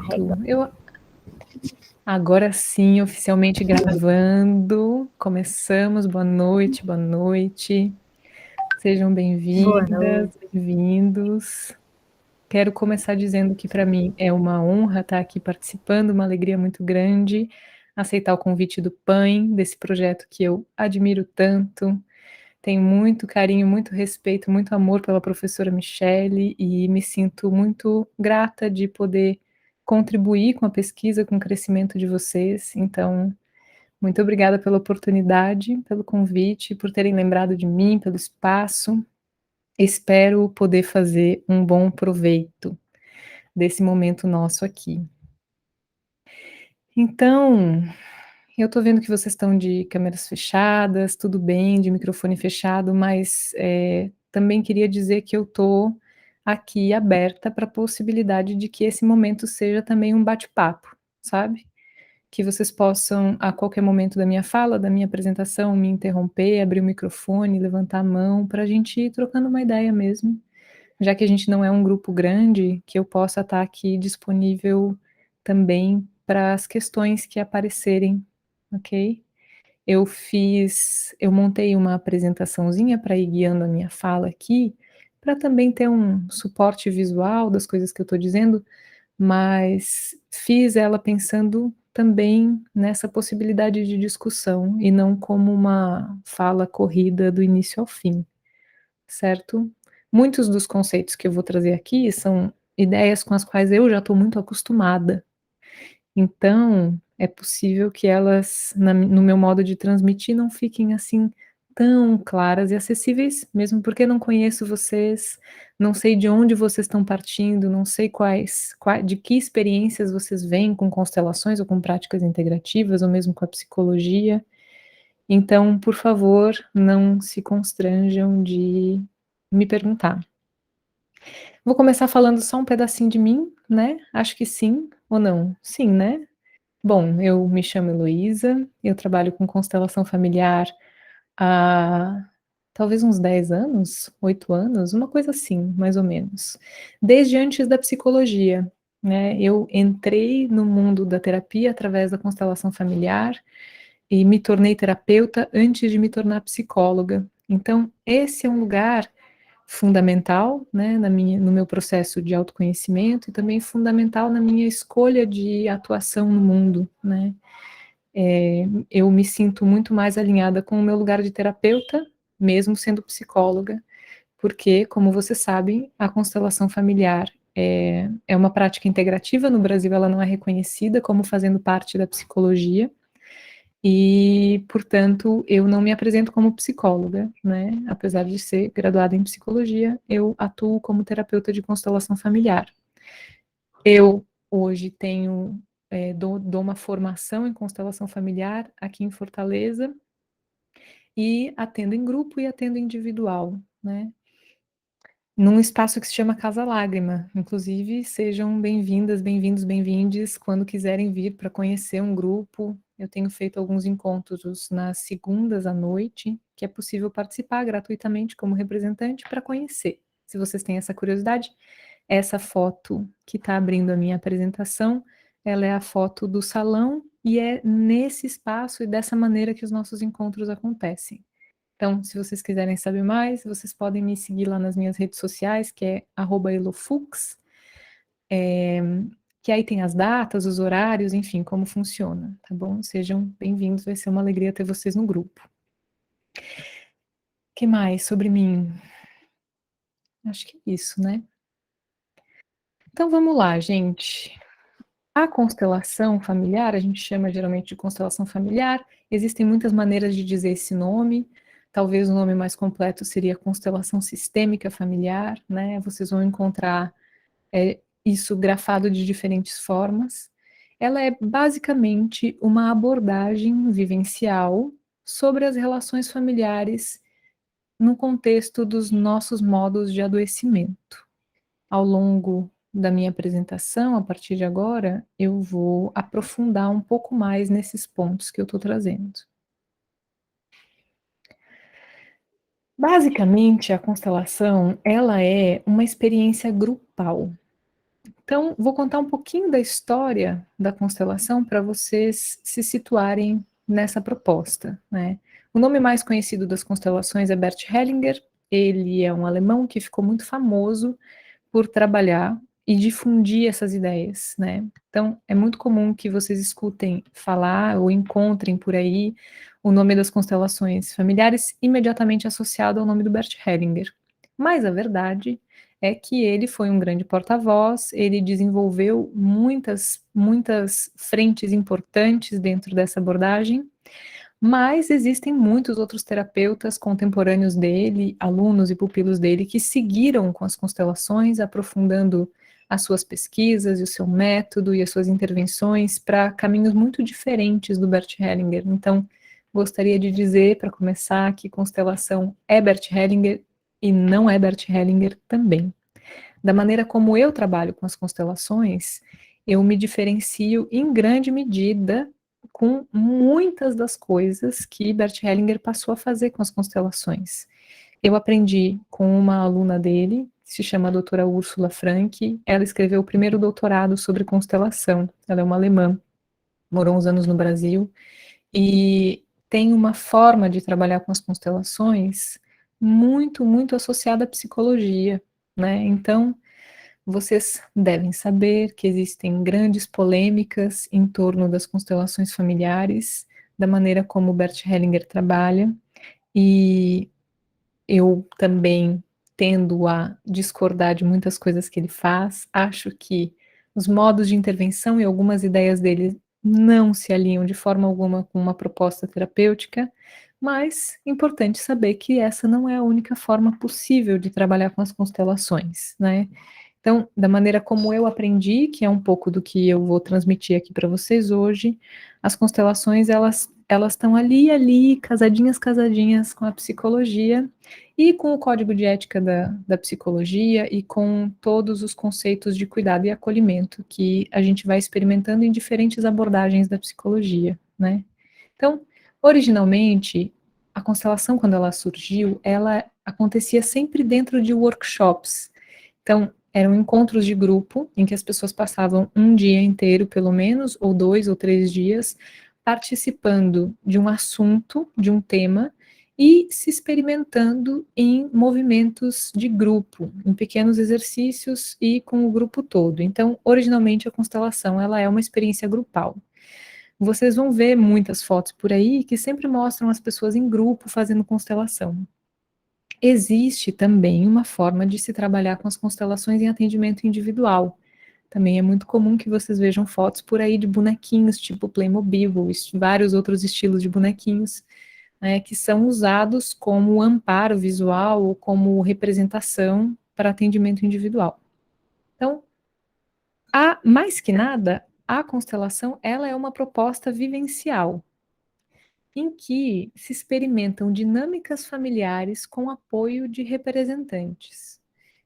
Pronto, agora sim, oficialmente gravando. Começamos. Boa noite, boa noite. Sejam Boa bem-vindas, noite. bem-vindos. Quero começar dizendo que para mim é uma honra estar aqui participando, uma alegria muito grande, aceitar o convite do PAN, desse projeto que eu admiro tanto. Tenho muito carinho, muito respeito, muito amor pela professora Michele e me sinto muito grata de poder contribuir com a pesquisa, com o crescimento de vocês. Então, muito obrigada pela oportunidade, pelo convite, por terem lembrado de mim, pelo espaço. Espero poder fazer um bom proveito desse momento nosso aqui. Então, eu estou vendo que vocês estão de câmeras fechadas, tudo bem, de microfone fechado, mas também queria dizer que eu estou aqui aberta para a possibilidade de que esse momento seja também um bate-papo, sabe? Que vocês possam, a qualquer momento da minha fala, da minha apresentação, me interromper, abrir o microfone, levantar a mão, para a gente ir trocando uma ideia mesmo. Já que a gente não é um grupo grande, que eu possa estar aqui disponível também para as questões que aparecerem, ok? Eu montei uma apresentaçãozinha para ir guiando a minha fala aqui, para também ter um suporte visual das coisas que eu estou dizendo, mas fiz ela pensando também nessa possibilidade de discussão e não como uma fala corrida do início ao fim, certo? Muitos dos conceitos que eu vou trazer aqui são ideias com as quais eu já estou muito acostumada. Então, é possível que elas, no meu modo de transmitir, não fiquem assim tão claras e acessíveis, mesmo porque não conheço vocês, não sei de onde vocês estão partindo, não sei de que experiências vocês vêm com constelações ou com práticas integrativas, ou mesmo com a psicologia. Então, por favor, não se constranjam de me perguntar. Vou começar falando só um pedacinho de mim, né? Acho que sim, ou não? Sim, né? Bom, eu me chamo Heloísa, eu trabalho com constelação familiar há talvez uns 10 anos, 8 anos, uma coisa assim, mais ou menos. Desde antes da psicologia, né? Eu entrei no mundo da terapia através da constelação familiar e me tornei terapeuta antes de me tornar psicóloga. Então, esse é um lugar fundamental, né, no meu processo de autoconhecimento e também fundamental na minha escolha de atuação no mundo, né. Eu me sinto muito mais alinhada com o meu lugar de terapeuta, mesmo sendo psicóloga, porque, como vocês sabem, a constelação familiar é uma prática integrativa. No Brasil ela não é reconhecida como fazendo parte da psicologia, e, portanto, eu não me apresento como psicóloga, né? Apesar de ser graduada em psicologia, eu atuo como terapeuta de constelação familiar. Eu hoje dou uma formação em constelação familiar aqui em Fortaleza e atendo em grupo e atendo individual, né? Num espaço que se chama Casa Lágrima. Inclusive, sejam bem-vindas, bem-vindos, bem-vindes quando quiserem vir para conhecer um grupo. Eu tenho feito alguns encontros nas segundas à noite, que é possível participar gratuitamente como representante para conhecer. Se vocês têm essa curiosidade, essa foto que está abrindo a minha apresentação, ela é a foto do salão e é nesse espaço e dessa maneira que os nossos encontros acontecem. Então, se vocês quiserem saber mais, vocês podem me seguir lá nas minhas redes sociais, que é @elofux, que aí tem as datas, os horários, enfim, como funciona, tá bom? Sejam bem-vindos, vai ser uma alegria ter vocês no grupo. O que mais sobre mim? Acho que é isso, né? Então vamos lá, gente. A constelação familiar, a gente chama geralmente de constelação familiar, existem muitas maneiras de dizer esse nome, talvez o nome mais completo seria constelação sistêmica familiar, né? Vocês vão encontrar isso grafado de diferentes formas. Ela é basicamente uma abordagem vivencial sobre as relações familiares no contexto dos nossos modos de adoecimento. Ao longo da minha apresentação, a partir de agora, eu vou aprofundar um pouco mais nesses pontos que eu estou trazendo. Basicamente, a constelação, ela é uma experiência grupal. Então, vou contar um pouquinho da história da constelação para vocês se situarem nessa proposta, né. O nome mais conhecido das constelações é Bert Hellinger, ele é um alemão que ficou muito famoso por trabalhar e difundir essas ideias, né. Então, é muito comum que vocês escutem falar ou encontrem por aí o nome das constelações familiares imediatamente associado ao nome do Bert Hellinger. Mas a verdade é que ele foi um grande porta-voz, ele desenvolveu muitas frentes importantes dentro dessa abordagem, mas existem muitos outros terapeutas contemporâneos dele, alunos e pupilos dele, que seguiram com as constelações, aprofundando as suas pesquisas e o seu método e as suas intervenções para caminhos muito diferentes do Bert Hellinger. Então, gostaria de dizer, para começar, que constelação é Bert Hellinger e não é Bert Hellinger também. Da maneira como eu trabalho com as constelações, eu me diferencio em grande medida com muitas das coisas que Bert Hellinger passou a fazer com as constelações. Eu aprendi com uma aluna dele, que se chama a doutora Úrsula Frank, ela escreveu o primeiro doutorado sobre constelação, ela é uma alemã, morou uns anos no Brasil, e tem uma forma de trabalhar com as constelações muito associada à psicologia, né, então vocês devem saber que existem grandes polêmicas em torno das constelações familiares, da maneira como Bert Hellinger trabalha, e eu também tendo a discordar de muitas coisas que ele faz, acho que os modos de intervenção e algumas ideias dele não se alinham de forma alguma com uma proposta terapêutica, mas importante saber que essa não é a única forma possível de trabalhar com as constelações, né. Então, da maneira como eu aprendi, que é um pouco do que eu vou transmitir aqui para vocês hoje, as constelações elas estão ali, casadinhas com a psicologia e com o código de ética da psicologia e com todos os conceitos de cuidado e acolhimento que a gente vai experimentando em diferentes abordagens da psicologia, né. Então, originalmente, a constelação quando ela surgiu, ela acontecia sempre dentro de workshops. Então, eram encontros de grupo, em que as pessoas passavam um dia inteiro, pelo menos, ou 2 ou 3 dias, participando de um assunto, de um tema, e se experimentando em movimentos de grupo, em pequenos exercícios e com o grupo todo. Então, originalmente, a constelação, ela é uma experiência grupal. Vocês vão ver muitas fotos por aí que sempre mostram as pessoas em grupo fazendo constelação. Existe também uma forma de se trabalhar com as constelações em atendimento individual. Também é muito comum que vocês vejam fotos por aí de bonequinhos, tipo Playmobil, ou vários outros estilos de bonequinhos, né, que são usados como amparo visual ou como representação para atendimento individual. Então, mais que nada, a constelação ela é uma proposta vivencial, em que se experimentam dinâmicas familiares com apoio de representantes.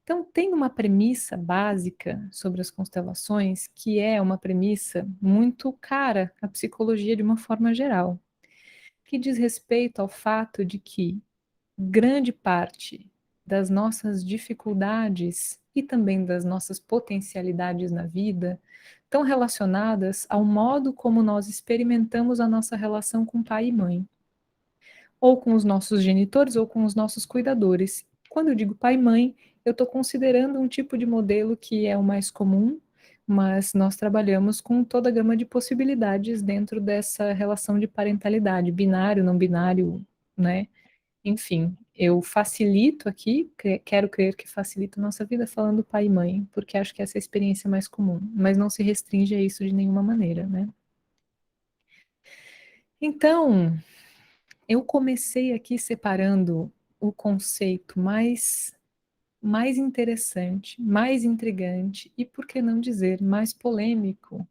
Então, tem uma premissa básica sobre as constelações, que é uma premissa muito cara à psicologia de uma forma geral, que diz respeito ao fato de que grande parte das nossas dificuldades e também das nossas potencialidades na vida estão relacionadas ao modo como nós experimentamos a nossa relação com pai e mãe, ou com os nossos genitores ou com os nossos cuidadores. Quando eu digo pai e mãe, eu estou considerando um tipo de modelo que é o mais comum, mas nós trabalhamos com toda a gama de possibilidades dentro dessa relação de parentalidade, binário, não binário, né? Enfim, eu facilito aqui, quero crer que facilito a nossa vida falando pai e mãe, porque acho que essa é a experiência mais comum, mas não se restringe a isso de nenhuma maneira, né? Então, eu comecei aqui separando o conceito mais interessante, mais intrigante e, por que não dizer, mais polêmico,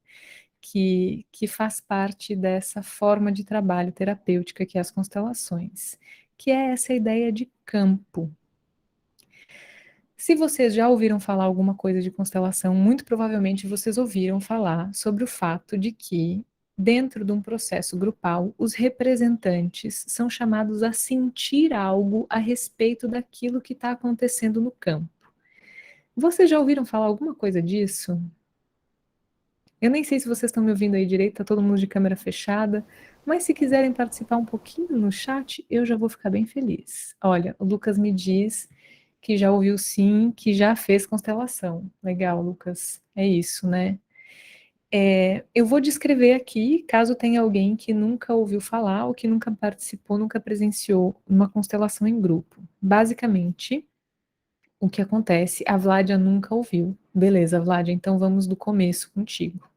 que faz parte dessa forma de trabalho terapêutica que é as constelações, que é essa ideia de campo. Se vocês já ouviram falar alguma coisa de constelação, muito provavelmente vocês ouviram falar sobre o fato de que, dentro de um processo grupal, os representantes são chamados a sentir algo a respeito daquilo que está acontecendo no campo. Vocês já ouviram falar alguma coisa disso? Eu nem sei se vocês estão me ouvindo aí direito, tá todo mundo de câmera fechada, mas se quiserem participar um pouquinho no chat, eu já vou ficar bem feliz. Olha, o Lucas me diz que já ouviu sim, que já fez constelação. Legal, Lucas. É isso, né? Eu vou descrever aqui, caso tenha alguém que nunca ouviu falar ou que nunca participou, nunca presenciou uma constelação em grupo. Basicamente, o que acontece, a Vládia nunca ouviu. Beleza, Vládia, então vamos do começo contigo.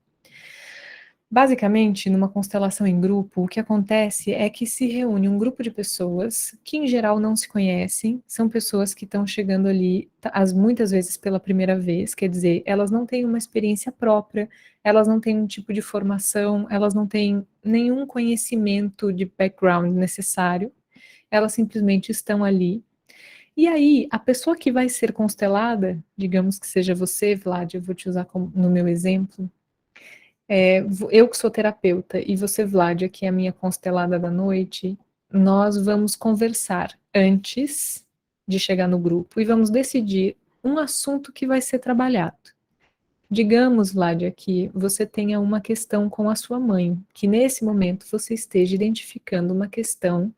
Basicamente, numa constelação em grupo, o que acontece é que se reúne um grupo de pessoas que, em geral, não se conhecem, são pessoas que estão chegando ali, muitas vezes pela primeira vez, quer dizer, elas não têm uma experiência própria, elas não têm um tipo de formação, elas não têm nenhum conhecimento de background necessário, elas simplesmente estão ali. E aí, a pessoa que vai ser constelada, digamos que seja você, Vlad, eu vou te usar no meu exemplo. Eu que sou terapeuta e você, Vládia, que é a minha constelada da noite, nós vamos conversar antes de chegar no grupo e vamos decidir um assunto que vai ser trabalhado. Digamos, Vládia, que você tenha uma questão com a sua mãe, que nesse momento você esteja identificando uma questão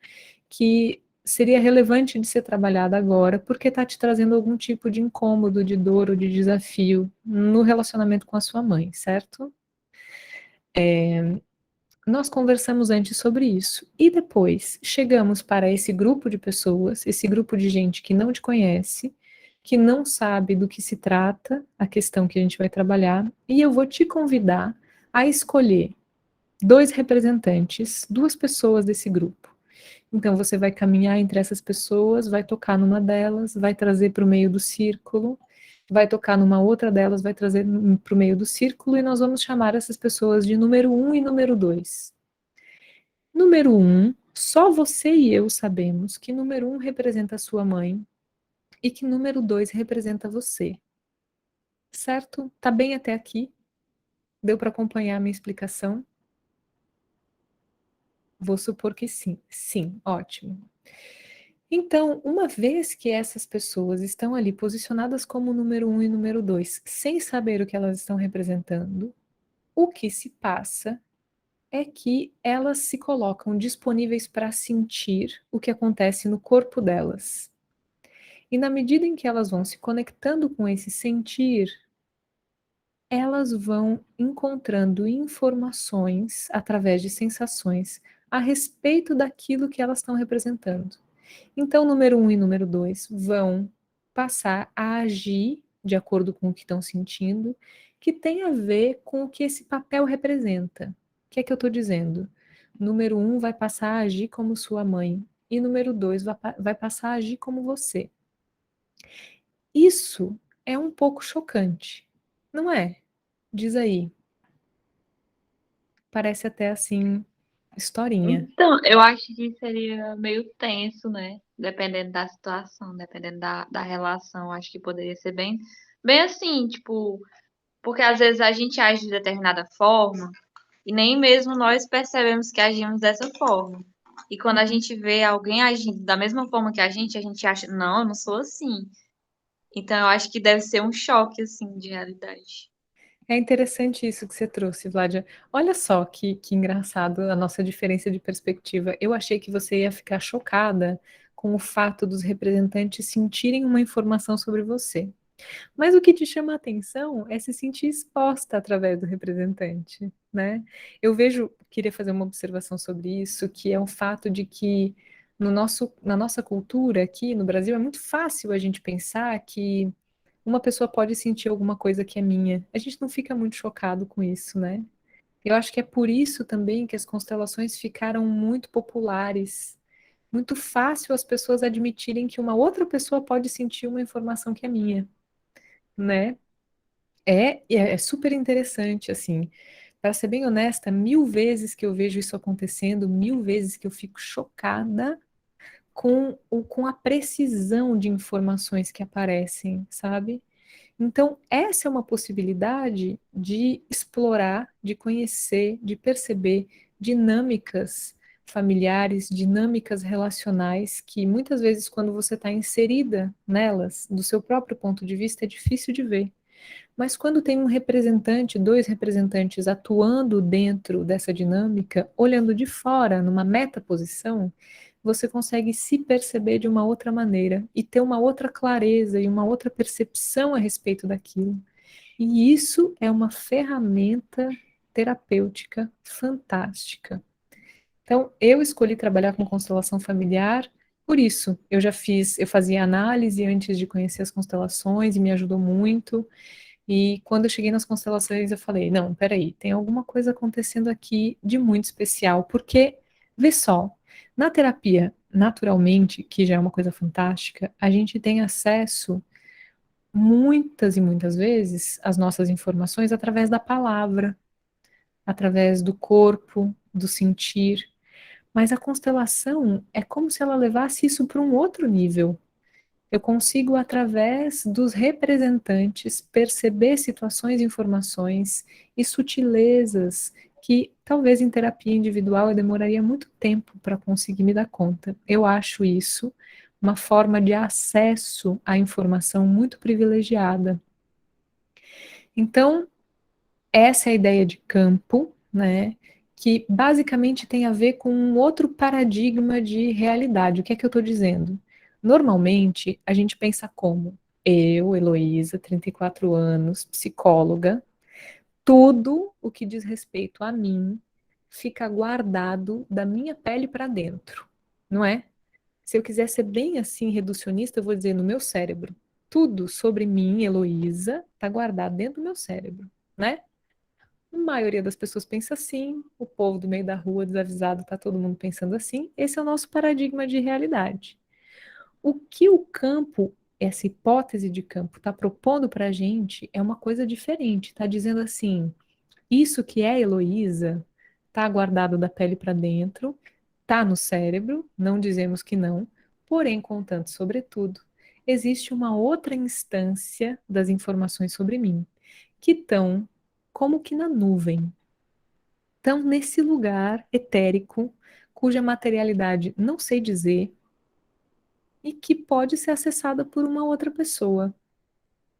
que seria relevante de ser trabalhada agora, porque está te trazendo algum tipo de incômodo, de dor ou de desafio no relacionamento com a sua mãe, certo? Nós conversamos antes sobre isso. E depois chegamos para esse grupo de pessoas, esse grupo de gente que não te conhece, que não sabe do que se trata a questão que a gente vai trabalhar, e eu vou te convidar a escolher dois representantes, duas pessoas desse grupo. Então você vai caminhar entre essas pessoas, vai tocar numa delas, vai trazer para o meio do círculo, vai tocar numa outra delas, vai trazer para o meio do círculo, e nós vamos chamar essas pessoas de número um e número 2. Número um, só você e eu sabemos que número um representa a sua mãe e que número 2 representa você. Certo? Tá bem até aqui? Deu para acompanhar a minha explicação? Vou supor que sim. Sim, ótimo. Então, uma vez que essas pessoas estão ali posicionadas como número um e número 2, sem saber o que elas estão representando, o que se passa é que elas se colocam disponíveis para sentir o que acontece no corpo delas. E na medida em que elas vão se conectando com esse sentir, elas vão encontrando informações através de sensações a respeito daquilo que elas estão representando. Então, número um e número 2 vão passar a agir de acordo com o que estão sentindo, que tem a ver com o que esse papel representa. O que é que eu estou dizendo? Número um vai passar a agir como sua mãe, e número 2 vai passar a agir como você. Isso é um pouco chocante, não é? Diz aí. Parece até assim, historinha. Então, eu acho que seria meio tenso, né? Dependendo da situação, dependendo da relação. Acho que poderia ser bem assim, tipo, porque às vezes a gente age de determinada forma e nem mesmo nós percebemos que agimos dessa forma. E quando a gente vê alguém agindo da mesma forma que a gente acha, não, eu não sou assim. Então, eu acho que deve ser um choque, assim, de realidade. É interessante isso que você trouxe, Vladia. Olha só que engraçado a nossa diferença de perspectiva. Eu achei que você ia ficar chocada com o fato dos representantes sentirem uma informação sobre você. Mas o que te chama a atenção é se sentir exposta através do representante, né? Eu vejo, queria fazer uma observação sobre isso, que é o fato de que na nossa cultura aqui no Brasil é muito fácil a gente pensar que uma pessoa pode sentir alguma coisa que é minha. A gente não fica muito chocado com isso, né? Eu acho que é por isso também que as constelações ficaram muito populares. Muito fácil as pessoas admitirem que uma outra pessoa pode sentir uma informação que é minha, né? É super interessante, assim. Para ser bem honesta, 1000 vezes que eu vejo isso acontecendo, 1000 vezes que eu fico chocada com a precisão de informações que aparecem, sabe? Então, essa é uma possibilidade de explorar, de conhecer, de perceber dinâmicas familiares, dinâmicas relacionais, que muitas vezes, quando você está inserida nelas, do seu próprio ponto de vista, é difícil de ver. Mas quando tem um representante, dois representantes atuando dentro dessa dinâmica, olhando de fora, numa metaposição, você consegue se perceber de uma outra maneira e ter uma outra clareza e uma outra percepção a respeito daquilo. E isso é uma ferramenta terapêutica fantástica. Então, eu escolhi trabalhar com constelação familiar por isso. Eu fazia análise antes de conhecer as constelações e me ajudou muito. E quando eu cheguei nas constelações, eu falei: não, peraí, tem alguma coisa acontecendo aqui de muito especial, porque, vê só, na terapia, naturalmente, que já é uma coisa fantástica, a gente tem acesso muitas e muitas vezes às nossas informações através da palavra, através do corpo, do sentir. Mas a constelação é como se ela levasse isso para um outro nível. Eu consigo, através dos representantes, perceber situações, informações e sutilezas que talvez em terapia individual eu demoraria muito tempo para conseguir me dar conta. Eu acho isso uma forma de acesso à informação muito privilegiada. Então, essa é a ideia de campo, né? Que basicamente tem a ver com um outro paradigma de realidade. O que é que eu estou dizendo? Normalmente, a gente pensa como eu, Heloísa, 34 anos, psicóloga, tudo o que diz respeito a mim fica guardado da minha pele para dentro, não é? Se eu quiser ser bem assim reducionista, eu vou dizer no meu cérebro. Tudo sobre mim, Heloísa, está guardado dentro do meu cérebro, né? A maioria das pessoas pensa assim, o povo do meio da rua desavisado está todo mundo pensando assim. Esse é o nosso paradigma de realidade. O que o campo, essa hipótese de campo, está propondo para a gente é uma coisa diferente. Está dizendo assim: isso que é Heloísa está guardado da pele para dentro, está no cérebro, não dizemos que não, porém, contanto, sobretudo, existe uma outra instância das informações sobre mim, que estão como que na nuvem. Estão nesse lugar etérico, cuja materialidade não sei dizer e que pode ser acessada por uma outra pessoa.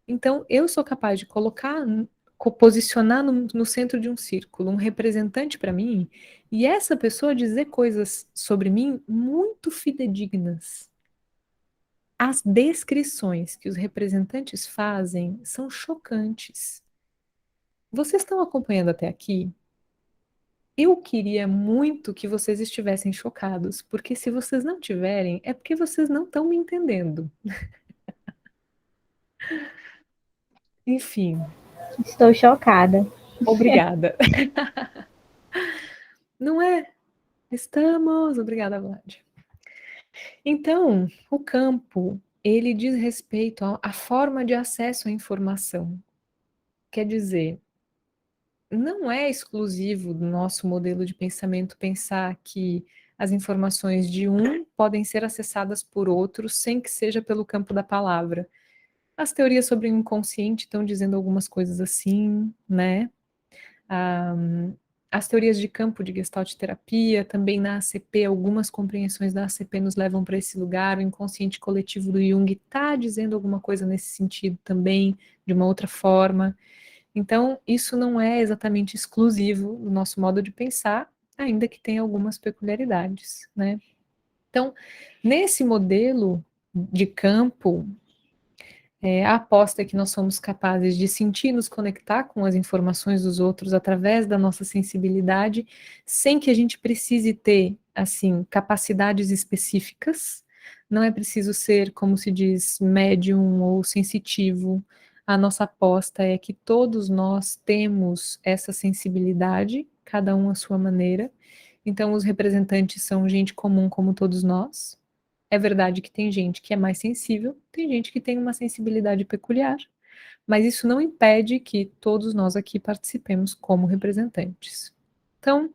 Então, eu sou capaz de colocar, posicionar no centro de um círculo um representante para mim e essa pessoa dizer coisas sobre mim muito fidedignas. As descrições que os representantes fazem são chocantes. Vocês estão acompanhando até aqui? Eu queria muito que vocês estivessem chocados, porque se vocês não tiverem, é porque vocês não estão me entendendo. Enfim, Estou chocada. obrigada. Não é? Estamos, obrigada, Vlad. Então, o campo, ele diz respeito à forma de acesso à informação. Quer dizer, não é exclusivo do nosso modelo de pensamento pensar que as informações de um podem ser acessadas por outro sem que seja pelo campo da palavra. As teorias sobre o inconsciente estão dizendo algumas coisas assim, né? Ah, as teorias de campo de Gestalt terapia, também na ACP, algumas compreensões da ACP nos levam para esse lugar. O inconsciente coletivo do Jung está dizendo alguma coisa nesse sentido também, de uma outra forma. Então, isso não é exatamente exclusivo do nosso modo de pensar, ainda que tenha algumas peculiaridades, né? Então, nesse modelo de campo, a aposta é que nós somos capazes de sentir e nos conectar com as informações dos outros através da nossa sensibilidade, sem que a gente precise ter, assim, capacidades específicas. Não é preciso ser, como se diz, médium ou sensitivo. A nossa aposta é que todos nós temos essa sensibilidade, cada um à sua maneira. Então, os representantes são gente comum como todos nós. É verdade que tem gente que é mais sensível, tem gente que tem uma sensibilidade peculiar, mas isso não impede que todos nós aqui participemos como representantes. Então,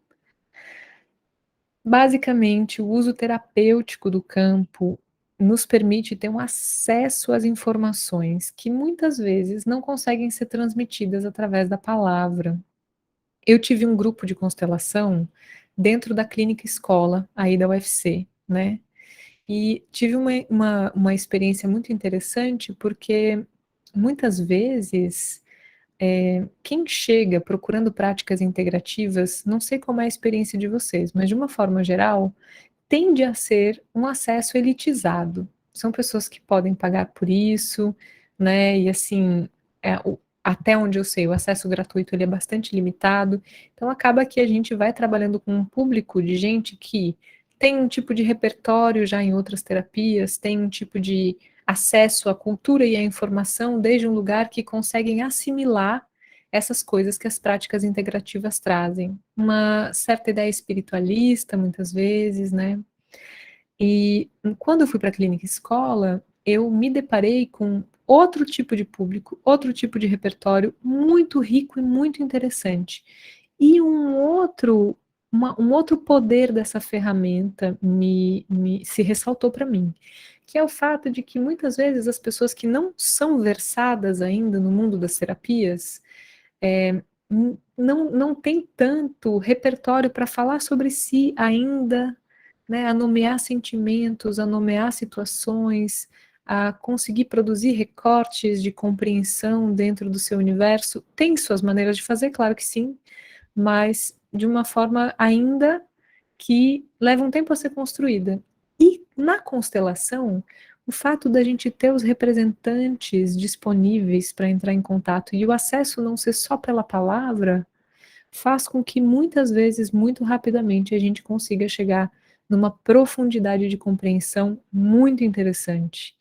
basicamente, o uso terapêutico do campo nos permite ter um acesso às informações que muitas vezes não conseguem ser transmitidas através da palavra. Eu tive um grupo de constelação dentro da clínica escola aí da UFC, né? E tive uma experiência muito interessante, porque muitas vezes, quem chega procurando práticas integrativas, não sei como é a experiência de vocês, mas de uma forma geral, tende a ser um acesso elitizado. São pessoas que podem pagar por isso, né? E assim, até onde eu sei, o acesso gratuito ele é bastante limitado. Então acaba que a gente vai trabalhando com um público de gente que tem um tipo de repertório já em outras terapias, tem um tipo de acesso à cultura e à informação desde um lugar que conseguem assimilar essas coisas que as práticas integrativas trazem. Uma certa ideia espiritualista, muitas vezes, né? E quando eu fui para a clínica escola, eu me deparei com outro tipo de público, outro tipo de repertório muito rico e muito interessante. E um outro poder dessa ferramenta se ressaltou para mim, que é o fato de que muitas vezes as pessoas que não são versadas ainda no mundo das terapias, não tem tanto repertório para falar sobre si ainda, né, a nomear sentimentos, a nomear situações, a conseguir produzir recortes de compreensão dentro do seu universo. Tem suas maneiras de fazer, claro que sim, mas de uma forma ainda que leva um tempo a ser construída. E na constelação, o fato da gente ter os representantes disponíveis para entrar em contato e o acesso não ser só pela palavra, faz com que muitas vezes, muito rapidamente, a gente consiga chegar numa profundidade de compreensão muito interessante.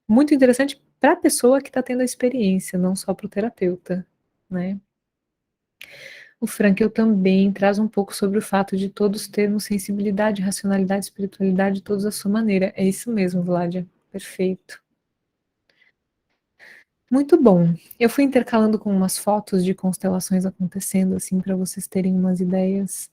Muito interessante para a pessoa que está tendo a experiência, não só para o terapeuta, né? O Frankel também traz um pouco sobre o fato de todos termos sensibilidade, racionalidade, espiritualidade, todos à sua maneira. É isso mesmo, Vládia. Perfeito. Muito bom. Eu fui intercalando com umas fotos de constelações acontecendo, assim, para vocês terem umas ideias.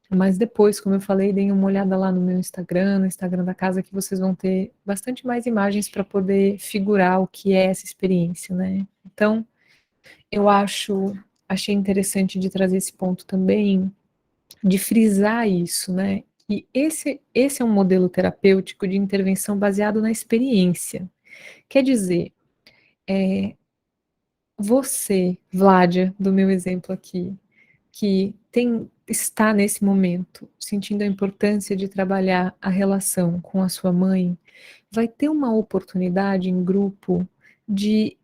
Mas depois, como eu falei, deem uma olhada lá no meu Instagram, no Instagram da casa, que vocês vão ter bastante mais imagens para poder figurar o que é essa experiência, né? Então, eu achei interessante de trazer esse ponto também, de frisar isso, né? E esse é um modelo terapêutico de intervenção baseado na experiência. Quer dizer, você, Vládia, do meu exemplo aqui, que está nesse momento sentindo a importância de trabalhar a relação com a sua mãe, vai ter uma oportunidade em grupo de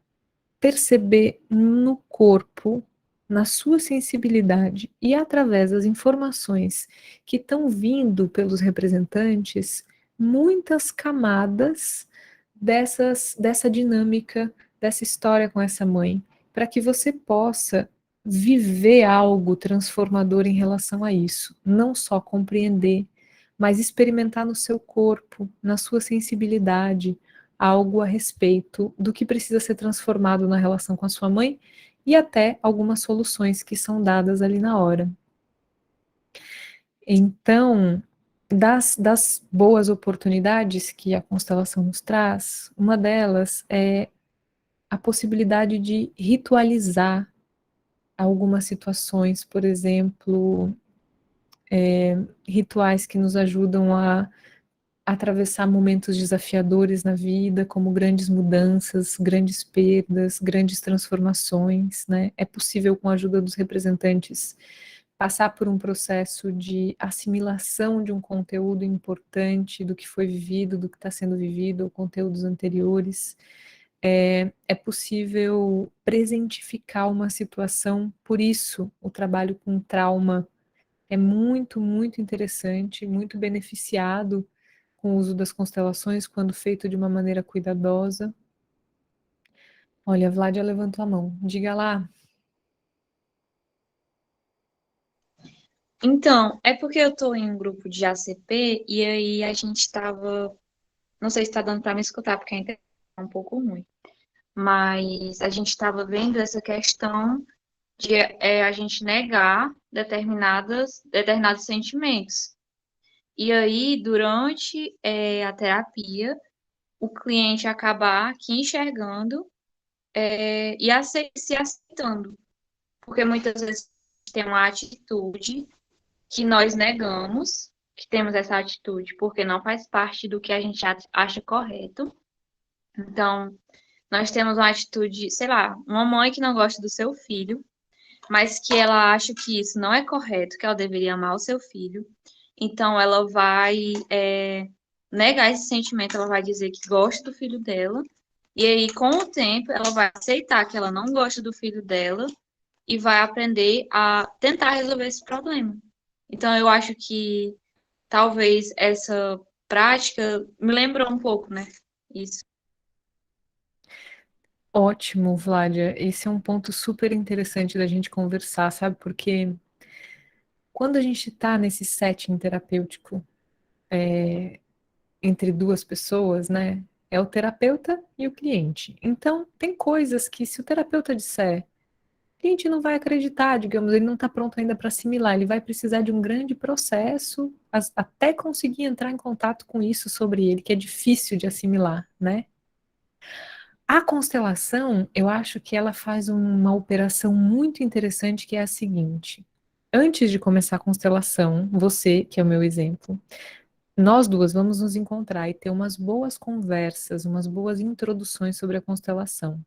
perceber no corpo, na sua sensibilidade e através das informações que estão vindo pelos representantes, muitas camadas dessa dinâmica, dessa história com essa mãe, para que você possa viver algo transformador em relação a isso, não só compreender, mas experimentar no seu corpo, na sua sensibilidade, algo a respeito do que precisa ser transformado na relação com a sua mãe e até algumas soluções que são dadas ali na hora. Então, das boas oportunidades que a constelação nos traz, uma delas é a possibilidade de ritualizar algumas situações, por exemplo, rituais que nos ajudam a atravessar momentos desafiadores na vida, como grandes mudanças, grandes perdas, grandes transformações, né? É possível, com a ajuda dos representantes, passar por um processo de assimilação de um conteúdo importante do que foi vivido, do que está sendo vivido, ou conteúdos anteriores. É possível presentificar uma situação, por isso o trabalho com trauma é muito, muito interessante, muito beneficiado com o uso das constelações, quando feito de uma maneira cuidadosa. Olha, a Vládia levantou a mão. Diga lá. Então, é porque eu tô em um grupo de ACP e aí a gente tava. Não sei se tá dando pra me escutar, porque a internet é um pouco ruim. Mas a gente estava vendo essa questão de a gente negar determinados sentimentos. E aí, durante a terapia, o cliente acabar aqui enxergando se aceitando. Porque muitas vezes tem uma atitude que nós negamos, que temos essa atitude porque não faz parte do que a gente acha correto. Então, nós temos uma atitude, sei lá, uma mãe que não gosta do seu filho, mas que ela acha que isso não é correto, que ela deveria amar o seu filho. Então ela vai negar esse sentimento, ela vai dizer que gosta do filho dela. E aí, com o tempo, ela vai aceitar que ela não gosta do filho dela e vai aprender a tentar resolver esse problema. Então, eu acho que talvez essa prática me lembrou um pouco, né? Isso. Ótimo, Vládia. Esse é um ponto super interessante da gente conversar, sabe? Porque quando a gente está nesse setting terapêutico entre duas pessoas, né? É o terapeuta e o cliente. Então, tem coisas que, se o terapeuta disser, o cliente não vai acreditar, digamos, ele não está pronto ainda para assimilar, ele vai precisar de um grande processo até conseguir entrar em contato com isso sobre ele, que é difícil de assimilar, né? A constelação, eu acho que ela faz uma operação muito interessante, que é a seguinte. Antes de começar a constelação, você, que é o meu exemplo, nós duas vamos nos encontrar e ter umas boas conversas, umas boas introduções sobre a constelação.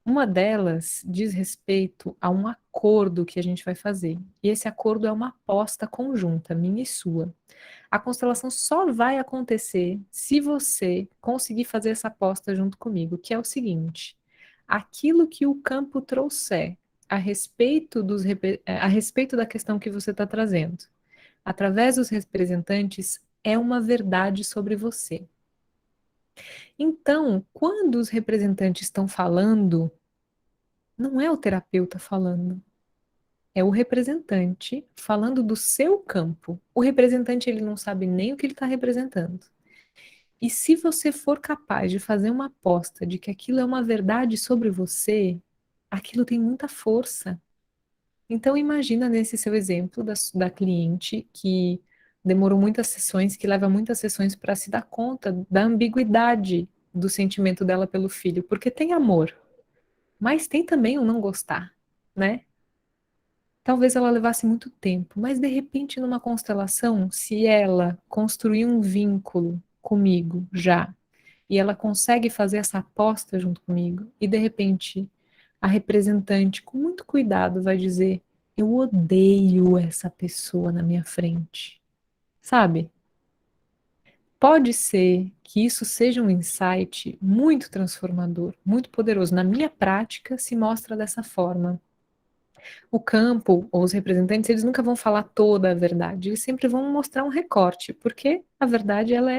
Uma delas diz respeito a um acordo que a gente vai fazer. E esse acordo é uma aposta conjunta, minha e sua. A constelação só vai acontecer se você conseguir fazer essa aposta junto comigo, que é o seguinte: aquilo que o campo trouxer a respeito da questão que você está trazendo, através dos representantes, é uma verdade sobre você. Então, quando os representantes estão falando, não é o terapeuta falando, é o representante falando do seu campo. O representante, ele não sabe nem o que ele está representando. E se você for capaz de fazer uma aposta de que aquilo é uma verdade sobre você, aquilo tem muita força. Então imagina nesse seu exemplo da cliente que demorou muitas sessões, que leva muitas sessões para se dar conta da ambiguidade do sentimento dela pelo filho, porque tem amor, mas tem também o não gostar, né? Talvez ela levasse muito tempo, mas de repente numa constelação, se ela construir um vínculo comigo já, e ela consegue fazer essa aposta junto comigo, e de repente a representante, com muito cuidado, vai dizer: eu odeio essa pessoa na minha frente. Sabe? Pode ser que isso seja um insight muito transformador, muito poderoso. Na minha prática, se mostra dessa forma. O campo, ou os representantes, eles nunca vão falar toda a verdade, eles sempre vão mostrar um recorte, porque a verdade ela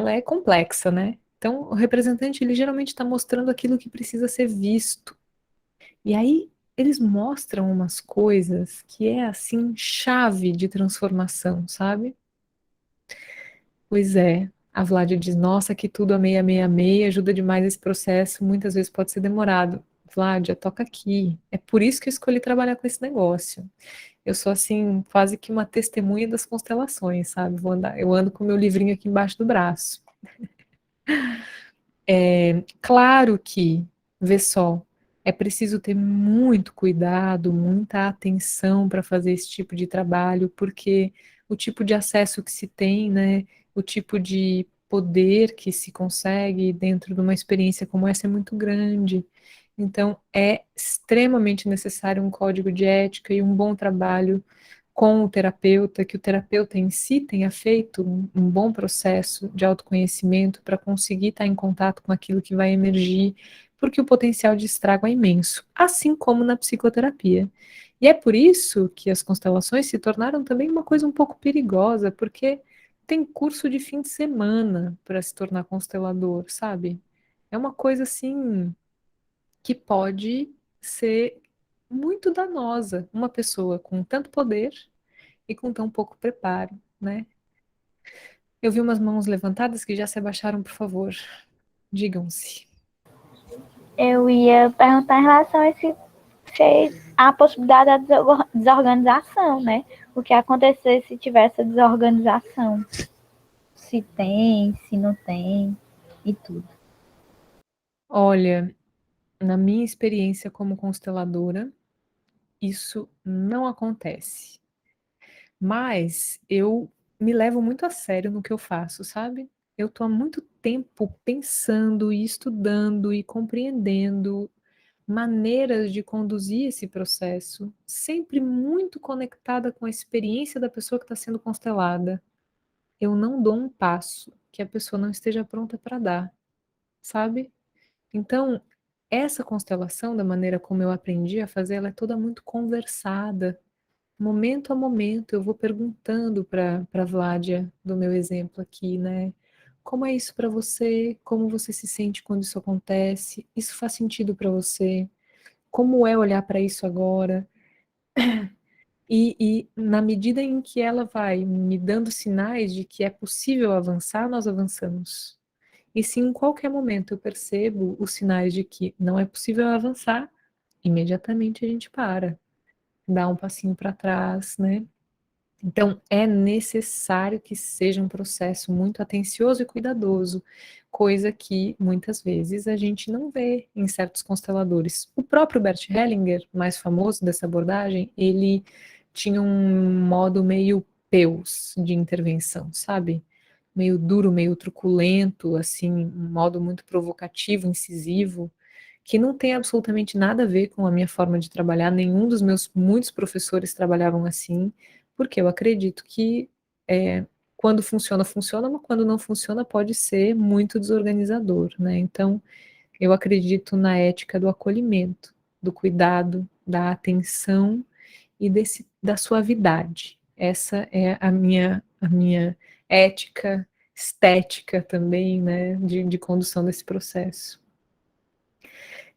é complexa, né? Então, o representante, ele geralmente está mostrando aquilo que precisa ser visto. E aí, eles mostram umas coisas que é, assim, chave de transformação, sabe? Pois é. A Vládia diz, nossa, que tudo amei, amei, amei, ajuda demais esse processo, muitas vezes pode ser demorado. Vládia, toca aqui. É por isso que eu escolhi trabalhar com esse negócio. Eu sou, assim, quase que uma testemunha das constelações, sabe? Eu ando com o meu livrinho aqui embaixo do braço. Claro que, vê só, é preciso ter muito cuidado, muita atenção para fazer esse tipo de trabalho, porque o tipo de acesso que se tem, né, o tipo de poder que se consegue dentro de uma experiência como essa é muito grande. Então, é extremamente necessário um código de ética e um bom trabalho com o terapeuta, que o terapeuta em si tenha feito um bom processo de autoconhecimento para conseguir estar em contato com aquilo que vai emergir, porque o potencial de estrago é imenso, assim como na psicoterapia. E é por isso que as constelações se tornaram também uma coisa um pouco perigosa, porque tem curso de fim de semana para se tornar constelador, sabe? É uma coisa assim que pode ser muito danosa, uma pessoa com tanto poder e com tão pouco preparo, né? Eu vi umas mãos levantadas que já se abaixaram, por favor. Digam-se. Eu ia perguntar em relação a a possibilidade da desorganização, né? O que acontecer se tiver essa desorganização? Se tem, se não tem e tudo. Olha, na minha experiência como consteladora, isso não acontece. Mas eu me levo muito a sério no que eu faço, sabe? eu estou há muito tempo pensando e estudando e compreendendo maneiras de conduzir esse processo, sempre muito conectada com a experiência da pessoa que está sendo constelada. Eu não dou um passo que a pessoa não esteja pronta para dar, sabe? Então, essa constelação, da maneira como eu aprendi a fazer, ela é toda muito conversada. Momento a momento, eu vou perguntando para Vládia, do meu exemplo aqui, né? Como é isso para você? Como você se sente quando isso acontece? Isso faz sentido para você? Como é olhar para isso agora? E na medida em que ela vai me dando sinais de que é possível avançar, nós avançamos. E se em qualquer momento eu percebo os sinais de que não é possível avançar, imediatamente a gente para, dá um passinho para trás, né? Então, é necessário que seja um processo muito atencioso e cuidadoso, coisa que muitas vezes a gente não vê em certos consteladores. O próprio Bert Hellinger, mais famoso dessa abordagem, ele tinha um modo meio Peus de intervenção, sabe? Meio duro, meio truculento, assim, um modo muito provocativo, incisivo, que não tem absolutamente nada a ver com a minha forma de trabalhar. Nenhum dos meus muitos professores trabalhavam assim, porque eu acredito que quando funciona, funciona, mas quando não funciona, pode ser muito desorganizador, né? Então, eu acredito na ética do acolhimento, do cuidado, da atenção e da suavidade. Essa é a minha ética estética também, né, de condução desse processo.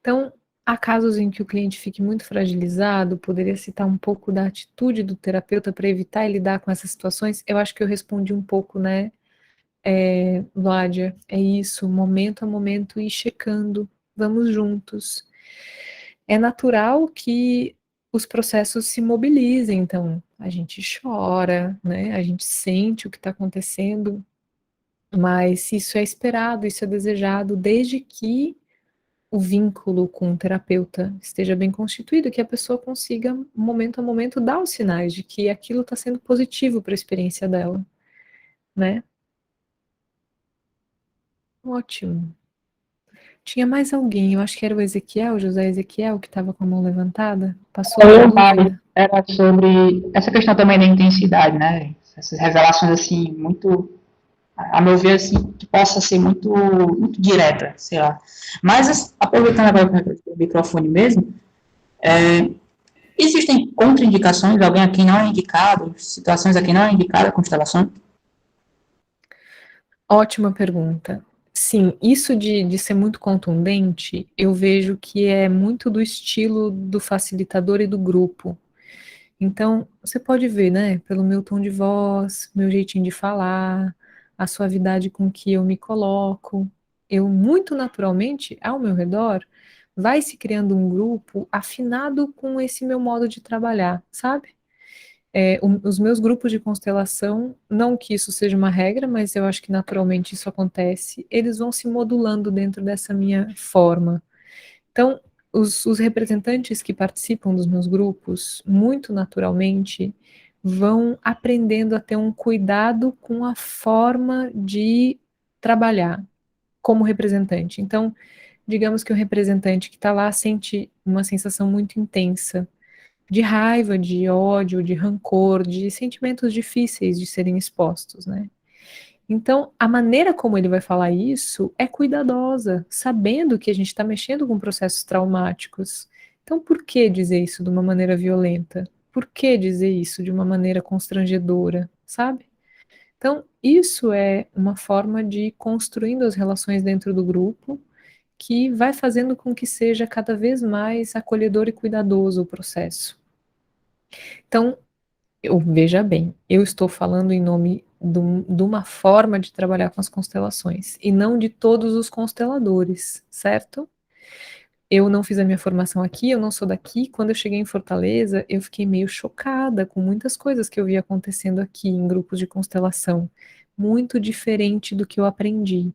Então, há casos em que o cliente fique muito fragilizado, poderia citar um pouco da atitude do terapeuta para evitar e lidar com essas situações? Eu acho que eu respondi um pouco, né, Vládia, é isso, momento a momento ir checando, vamos juntos. É natural que os processos se mobilizem, então a gente chora, né, a gente sente o que está acontecendo, mas isso é esperado, isso é desejado, desde que o vínculo com o terapeuta esteja bem constituído, que a pessoa consiga, momento a momento, dar os sinais de que aquilo está sendo positivo para a experiência dela, né? Ótimo. Tinha mais alguém, eu acho que era o Ezequiel, José Ezequiel, que estava com a mão levantada. Passou uma Eu, Mari, dúvida? era sobre essa questão também da intensidade, né? Essas revelações, assim, muito, a meu ver, assim, que possa ser muito, muito direta, sei lá. Mas, aproveitando agora o microfone mesmo, existem contraindicações, alguém aqui não é indicado, situações aqui não é indicada, constelação? Ótima pergunta. Sim, isso de ser muito contundente, eu vejo que é muito do estilo do facilitador e do grupo. Então, você pode ver, né, pelo meu tom de voz, meu jeitinho de falar, a suavidade com que eu me coloco, eu muito naturalmente, ao meu redor, vai se criando um grupo afinado com esse meu modo de trabalhar, sabe? Os meus grupos de constelação, não que isso seja uma regra, mas eu acho que naturalmente isso acontece, eles vão se modulando dentro dessa minha forma. Então, os representantes que participam dos meus grupos, muito naturalmente, vão aprendendo a ter um cuidado com a forma de trabalhar como representante. Então, digamos que o representante que está lá sente uma sensação muito intensa de raiva, de ódio, de rancor, de sentimentos difíceis de serem expostos, né? Então, a maneira como ele vai falar isso é cuidadosa, sabendo que a gente está mexendo com processos traumáticos. Então, por que dizer isso de uma maneira violenta? Por que dizer isso de uma maneira constrangedora, sabe? Então, isso é uma forma de ir construindo as relações dentro do grupo, que vai fazendo com que seja cada vez mais acolhedor e cuidadoso o processo. Então, veja bem, eu estou falando em nome de uma forma de trabalhar com as constelações e não de todos os consteladores, certo? Eu não fiz a minha formação aqui, eu não sou daqui. Quando eu cheguei em Fortaleza, eu fiquei meio chocada com muitas coisas que eu vi acontecendo aqui em grupos de constelação, muito diferente do que eu aprendi.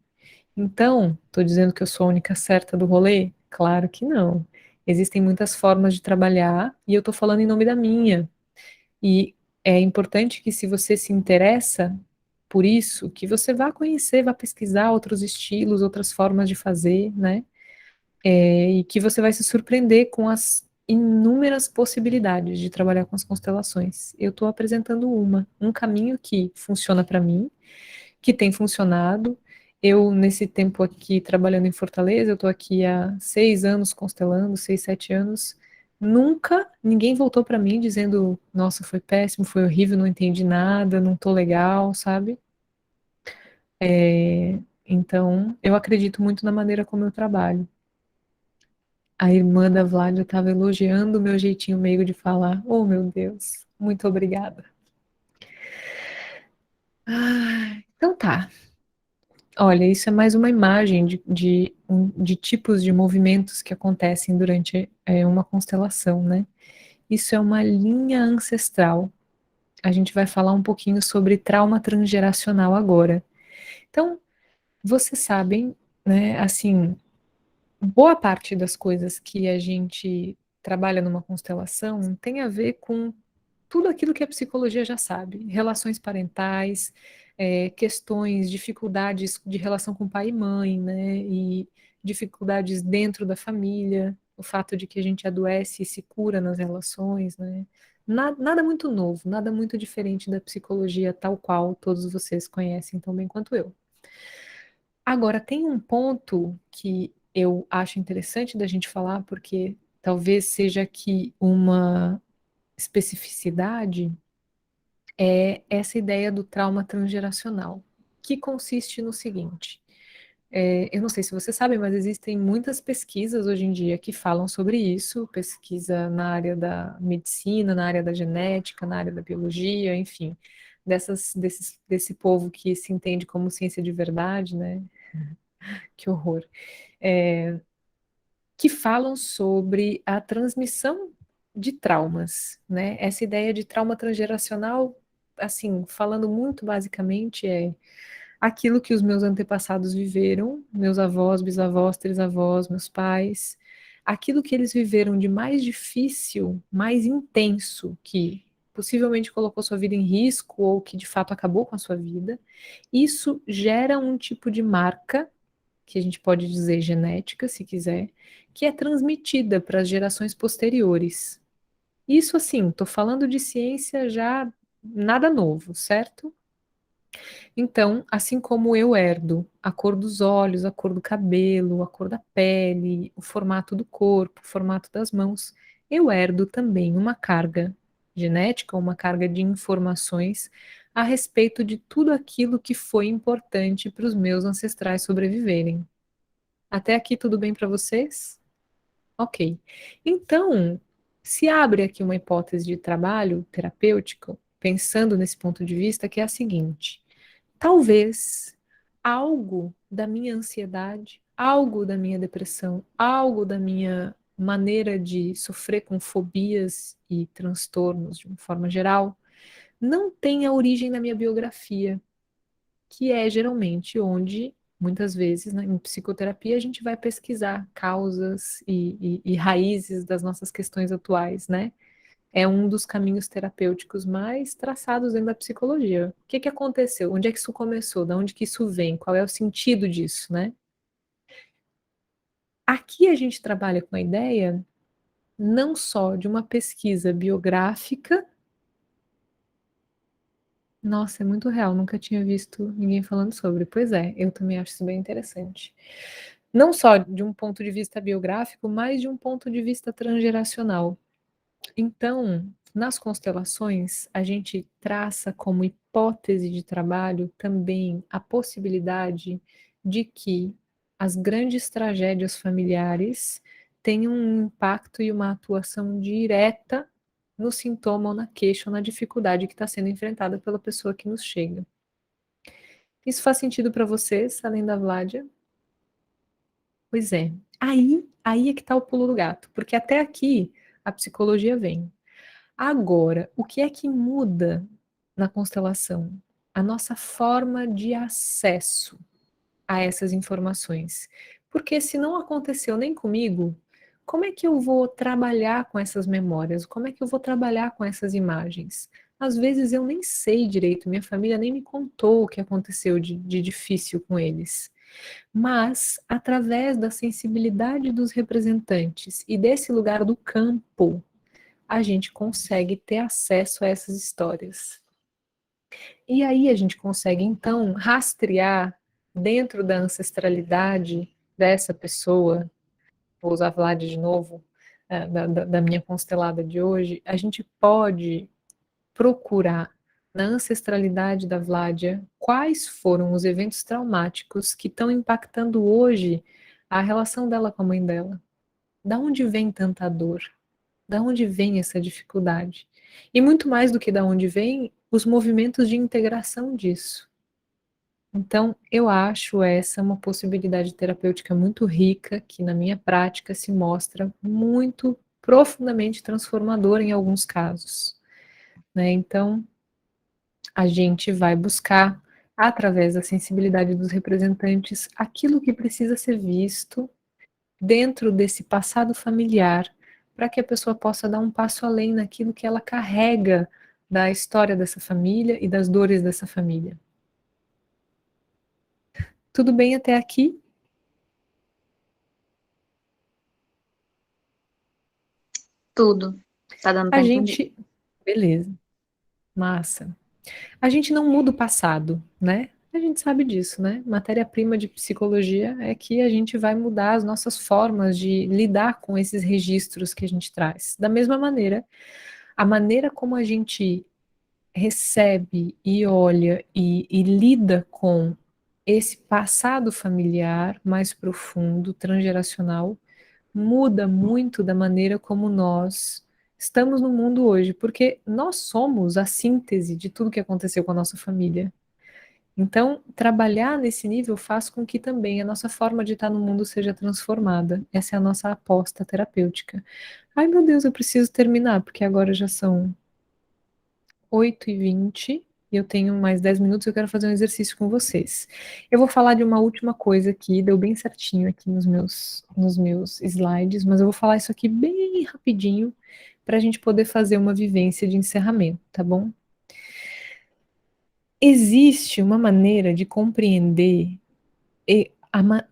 Então, estou dizendo que eu sou a única certa do rolê? Claro que não. Existem muitas formas de trabalhar e eu estou falando em nome da minha. E é importante que, se você se interessa por isso que você vá conhecer, vá pesquisar outros estilos, outras formas de fazer, né? E que você vai se surpreender com as inúmeras possibilidades de trabalhar com as constelações. Eu estou apresentando um caminho que funciona para mim, que tem funcionado. Eu, nesse tempo aqui, trabalhando em Fortaleza, eu estou aqui há 6 anos constelando, 6, 7 anos. Nunca ninguém voltou para mim dizendo, nossa, foi péssimo, foi horrível, não entendi nada, não tô legal, sabe? Então, eu acredito muito na maneira como eu trabalho. A irmã da Vládia estava elogiando o meu jeitinho meio de falar. Oh, meu Deus, muito obrigada. Então tá. Olha, isso é mais uma imagem de tipos de movimentos que acontecem durante uma constelação, né? Isso é uma linha ancestral. A gente vai falar um pouquinho sobre trauma transgeracional agora. Então, vocês sabem, né, assim, boa parte das coisas que a gente trabalha numa constelação tem a ver com tudo aquilo que a psicologia já sabe, relações parentais, questões, dificuldades de relação com pai e mãe, né, e dificuldades dentro da família, o fato de que a gente adoece e se cura nas relações, né, nada muito novo, nada muito diferente da psicologia tal qual todos vocês conhecem tão bem quanto eu. Agora, tem um ponto que eu acho interessante da gente falar, porque talvez seja aqui uma especificidade, é essa ideia do trauma transgeracional, que consiste no seguinte: eu não sei se você sabe, mas existem muitas pesquisas hoje em dia que falam sobre isso, pesquisa na área da medicina, na área da genética, na área da biologia, enfim, desse povo que se entende como ciência de verdade, né? Que horror. Que falam sobre a transmissão de traumas, né? Essa ideia de trauma transgeracional, assim, falando muito basicamente, é aquilo que os meus antepassados viveram, meus avós, bisavós, trisavós, meus pais, aquilo que eles viveram de mais difícil, mais intenso, que possivelmente colocou sua vida em risco ou que de fato acabou com a sua vida, isso gera um tipo de marca que a gente pode dizer genética, se quiser, que é transmitida para as gerações posteriores. Isso, assim, estou falando de ciência já nada novo, certo? Então, assim como eu herdo a cor dos olhos, a cor do cabelo, a cor da pele, o formato do corpo, o formato das mãos, eu herdo também uma carga genética, uma carga de informações a respeito de tudo aquilo que foi importante para os meus ancestrais sobreviverem. Até aqui tudo bem para vocês? Ok. Então, se abre aqui uma hipótese de trabalho terapêutico, pensando nesse ponto de vista, que é a seguinte: talvez algo da minha ansiedade, algo da minha depressão, algo da minha maneira de sofrer com fobias e transtornos de uma forma geral, não tenha origem na minha biografia, que é geralmente onde, muitas vezes, né, em psicoterapia, a gente vai pesquisar causas e raízes das nossas questões atuais, né? É um dos caminhos terapêuticos mais traçados dentro da psicologia. O que que aconteceu? Onde é que isso começou? De onde que isso vem? Qual é o sentido disso, né? Aqui a gente trabalha com a ideia não só de uma pesquisa biográfica. Nossa, é muito real, nunca tinha visto ninguém falando sobre. Pois é, eu também acho isso bem interessante. Não só de um ponto de vista biográfico, mas de um ponto de vista transgeracional. Então, nas constelações, a gente traça como hipótese de trabalho também a possibilidade de que as grandes tragédias familiares tenham um impacto e uma atuação direta no sintoma ou na queixa ou na dificuldade que está sendo enfrentada pela pessoa que nos chega. Isso faz sentido para vocês, além da Vládia? Pois é. Aí é que está o pulo do gato, porque até aqui a psicologia vem. Agora, o que é que muda na constelação? A nossa forma de acesso a essas informações. Porque se não aconteceu nem comigo, como é que eu vou trabalhar com essas memórias? Como é que eu vou trabalhar com essas imagens? Às vezes eu nem sei direito, minha família nem me contou o que aconteceu de difícil com eles. Mas, através da sensibilidade dos representantes e desse lugar do campo, a gente consegue ter acesso a essas histórias. E aí a gente consegue, então, rastrear dentro da ancestralidade dessa pessoa, vou usar Vlad de novo, da minha constelada de hoje, a gente pode procurar na ancestralidade da Vládia quais foram os eventos traumáticos que estão impactando hoje a relação dela com a mãe dela. Da onde vem tanta dor? Da onde vem essa dificuldade? E muito mais do que da onde vem, os movimentos de integração disso. Então, eu acho essa uma possibilidade terapêutica muito rica, que na minha prática se mostra muito profundamente transformadora em alguns casos. Né? Então, a gente vai buscar, através da sensibilidade dos representantes, aquilo que precisa ser visto dentro desse passado familiar, para que a pessoa possa dar um passo além naquilo que ela carrega da história dessa família e das dores dessa família. Tudo bem até aqui? Tudo. Tá dando A pra entender. gente. Beleza, massa. A gente não muda o passado, né? A gente sabe disso, né? Matéria-prima de psicologia é que a gente vai mudar as nossas formas de lidar com esses registros que a gente traz. Da mesma maneira, a maneira como a gente recebe e olha e lida com esse passado familiar mais profundo, transgeracional, muda muito da maneira como nós estamos no mundo hoje, porque nós somos a síntese de tudo que aconteceu com a nossa família. Então, trabalhar nesse nível faz com que também a nossa forma de estar no mundo seja transformada. Essa é a nossa aposta terapêutica. Ai, meu Deus, eu preciso terminar, porque agora já são 8h20 e eu tenho mais 10 minutos, eu quero fazer um exercício com vocês. Eu vou falar de uma última coisa aqui, deu bem certinho aqui nos meus slides, mas eu vou falar isso aqui bem rapidinho para a gente poder fazer uma vivência de encerramento, tá bom? Existe uma maneira de compreender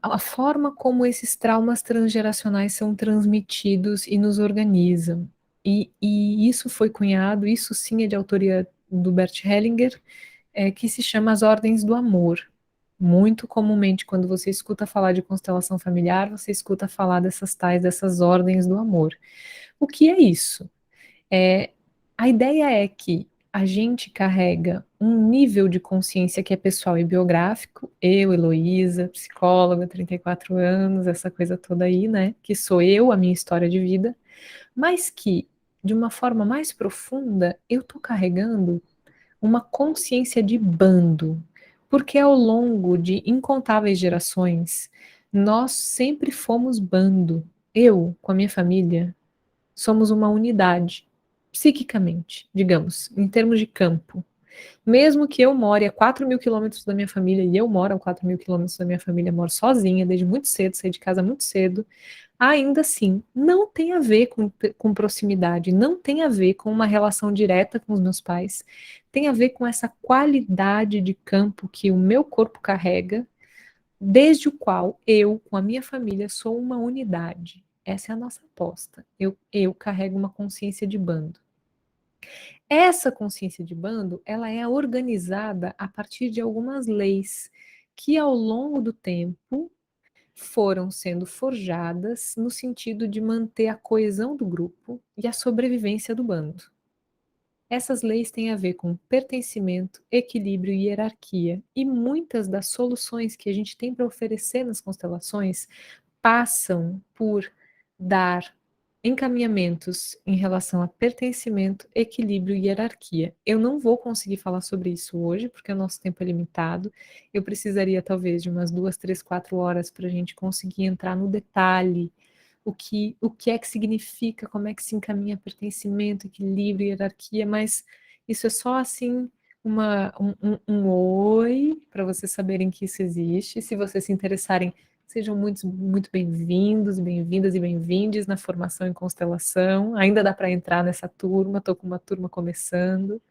a forma como esses traumas transgeracionais são transmitidos e nos organizam. E isso foi cunhado, isso sim é de autoria do Bert Hellinger, que se chama As Ordens do Amor. Muito comumente, quando você escuta falar de constelação familiar, você escuta falar dessas ordens do amor. O que é isso? A ideia é que a gente carrega um nível de consciência que é pessoal e biográfico, eu, Heloísa, psicóloga, 34 anos, essa coisa toda aí, né, que sou eu, a minha história de vida, mas que, de uma forma mais profunda, eu tô carregando uma consciência de bando, porque ao longo de incontáveis gerações, nós sempre fomos bando. Eu, com a minha família, somos uma unidade, psiquicamente, digamos, em termos de campo. Mesmo que eu more a 4.000 quilômetros da minha família, e eu moro a 4.000 quilômetros da minha família, moro sozinha desde muito cedo, saí de casa muito cedo, ainda assim, não tem a ver com proximidade, não tem a ver com uma relação direta com os meus pais, tem a ver com essa qualidade de campo que o meu corpo carrega, desde o qual eu, com a minha família, sou uma unidade. Essa é a nossa aposta. Eu carrego uma consciência de bando. Essa consciência de bando, ela é organizada a partir de algumas leis que, ao longo do tempo, foram sendo forjadas no sentido de manter a coesão do grupo e a sobrevivência do bando. Essas leis têm a ver com pertencimento, equilíbrio e hierarquia, e muitas das soluções que a gente tem para oferecer nas constelações passam por dar encaminhamentos em relação a pertencimento, equilíbrio e hierarquia. Eu não vou conseguir falar sobre isso hoje, porque o nosso tempo é limitado. Eu precisaria talvez de umas 2, 3, 4 horas para a gente conseguir entrar no detalhe, o que é que significa, como é que se encaminha pertencimento, equilíbrio, hierarquia, mas isso é só assim um oi para vocês saberem que isso existe. Se vocês se interessarem, sejam muito, muito bem-vindos, bem-vindas e bem-vindes na formação em constelação. Ainda dá para entrar nessa turma, estou com uma turma começando.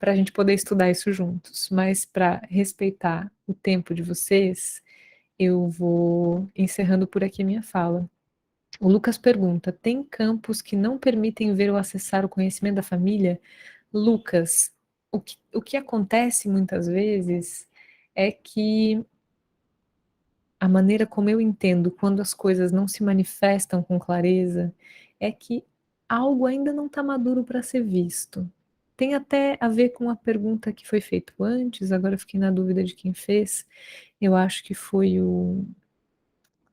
para a gente poder estudar isso juntos, mas para respeitar o tempo de vocês, eu vou encerrando por aqui minha fala. O Lucas pergunta: tem campos que não permitem ver ou acessar o conhecimento da família? Lucas, o que acontece muitas vezes é que a maneira como eu entendo quando as coisas não se manifestam com clareza é que algo ainda não está maduro para ser visto. Tem até a ver com a pergunta que foi feita antes, agora eu fiquei na dúvida de quem fez. Eu acho que foi o.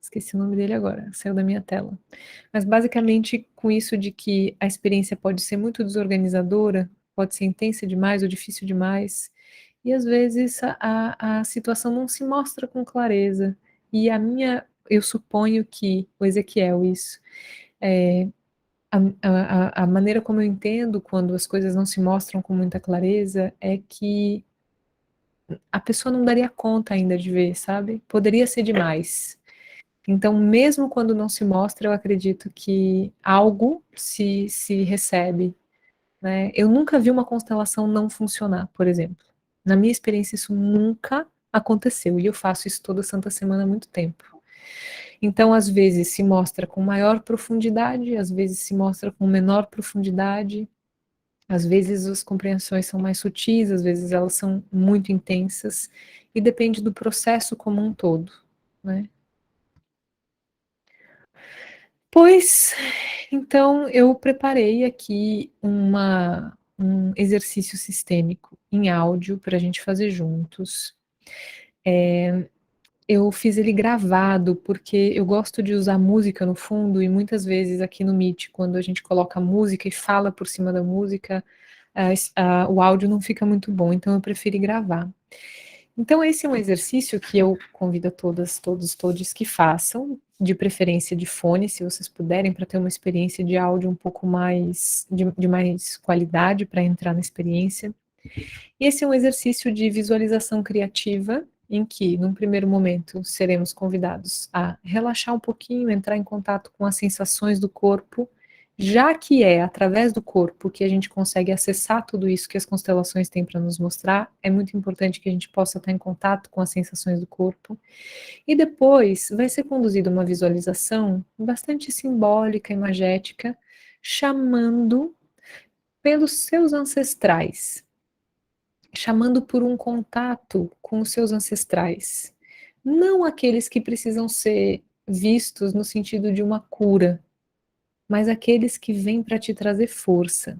Esqueci o nome dele agora, saiu da minha tela. Mas basicamente com isso de que a experiência pode ser muito desorganizadora, pode ser intensa demais ou difícil demais, e às vezes a situação não se mostra com clareza. E eu suponho que, o Ezequiel, isso, a maneira como eu entendo quando as coisas não se mostram com muita clareza é que a pessoa não daria conta ainda de ver, sabe? Poderia ser demais. Então, mesmo quando não se mostra, eu acredito que algo se recebe, né? Eu nunca vi uma constelação não funcionar, por exemplo. Na minha experiência, isso nunca aconteceu, e eu faço isso toda santa semana há muito tempo. Então, às vezes se mostra com maior profundidade, às vezes se mostra com menor profundidade, às vezes as compreensões são mais sutis, às vezes elas são muito intensas, e depende do processo como um todo, né? Pois, então eu preparei aqui um exercício sistêmico em áudio para a gente fazer juntos. Eu fiz ele gravado porque eu gosto de usar música no fundo e muitas vezes aqui no Meet, quando a gente coloca música e fala por cima da música, o áudio não fica muito bom, então eu preferi gravar. Então esse é um exercício que eu convido a todas, todos que façam, de preferência de fone, se vocês puderem, para ter uma experiência de áudio um pouco mais, de mais qualidade para entrar na experiência. E esse é um exercício de visualização criativa, em que, num primeiro momento, seremos convidados a relaxar um pouquinho, entrar em contato com as sensações do corpo, já que é através do corpo que a gente consegue acessar tudo isso que as constelações têm para nos mostrar, é muito importante que a gente possa estar em contato com as sensações do corpo. E depois vai ser conduzida uma visualização bastante simbólica, imagética, chamando pelos seus ancestrais, chamando por um contato com os seus ancestrais. Não aqueles que precisam ser vistos no sentido de uma cura, mas aqueles que vêm para te trazer força.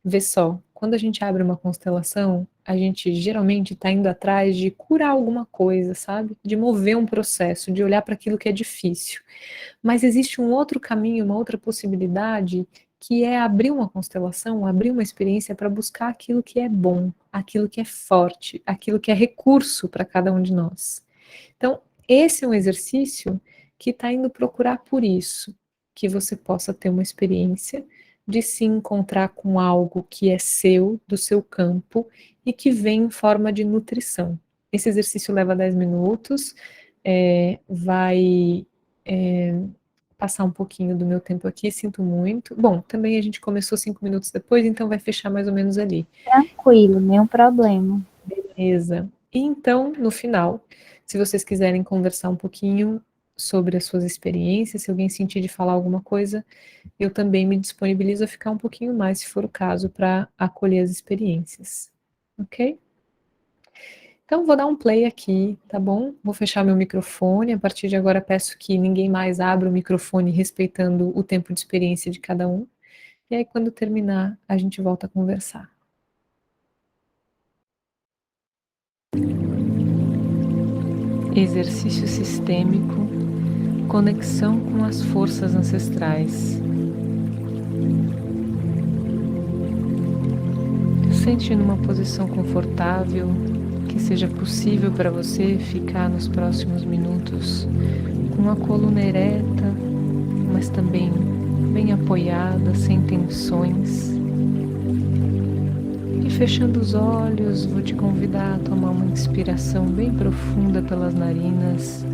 Vê só, quando a gente abre uma constelação, a gente geralmente está indo atrás de curar alguma coisa, sabe? De mover um processo, de olhar para aquilo que é difícil. Mas existe um outro caminho, uma outra possibilidade, que é abrir uma constelação, abrir uma experiência para buscar aquilo que é bom, aquilo que é forte, aquilo que é recurso para cada um de nós. Então, esse é um exercício que está indo procurar por isso, que você possa ter uma experiência de se encontrar com algo que é seu, do seu campo, e que vem em forma de nutrição. Esse exercício leva 10 minutos, vai passar um pouquinho do meu tempo aqui, sinto muito. Bom, também a gente começou 5 minutos depois, então vai fechar mais ou menos ali. Tranquilo, nenhum problema. Beleza. E então, no final, se vocês quiserem conversar um pouquinho sobre as suas experiências, se alguém sentir de falar alguma coisa, eu também me disponibilizo a ficar um pouquinho mais, se for o caso, para acolher as experiências. Ok? Então, vou dar um play aqui, tá bom? Vou fechar meu microfone. A partir de agora, peço que ninguém mais abra o microfone, respeitando o tempo de experiência de cada um. E aí, quando terminar, a gente volta a conversar. Exercício sistêmico, conexão com as forças ancestrais. Sente numa posição confortável, que seja possível para você ficar nos próximos minutos com a coluna ereta, mas também bem apoiada, sem tensões. E fechando os olhos, vou te convidar a tomar uma inspiração bem profunda pelas narinas,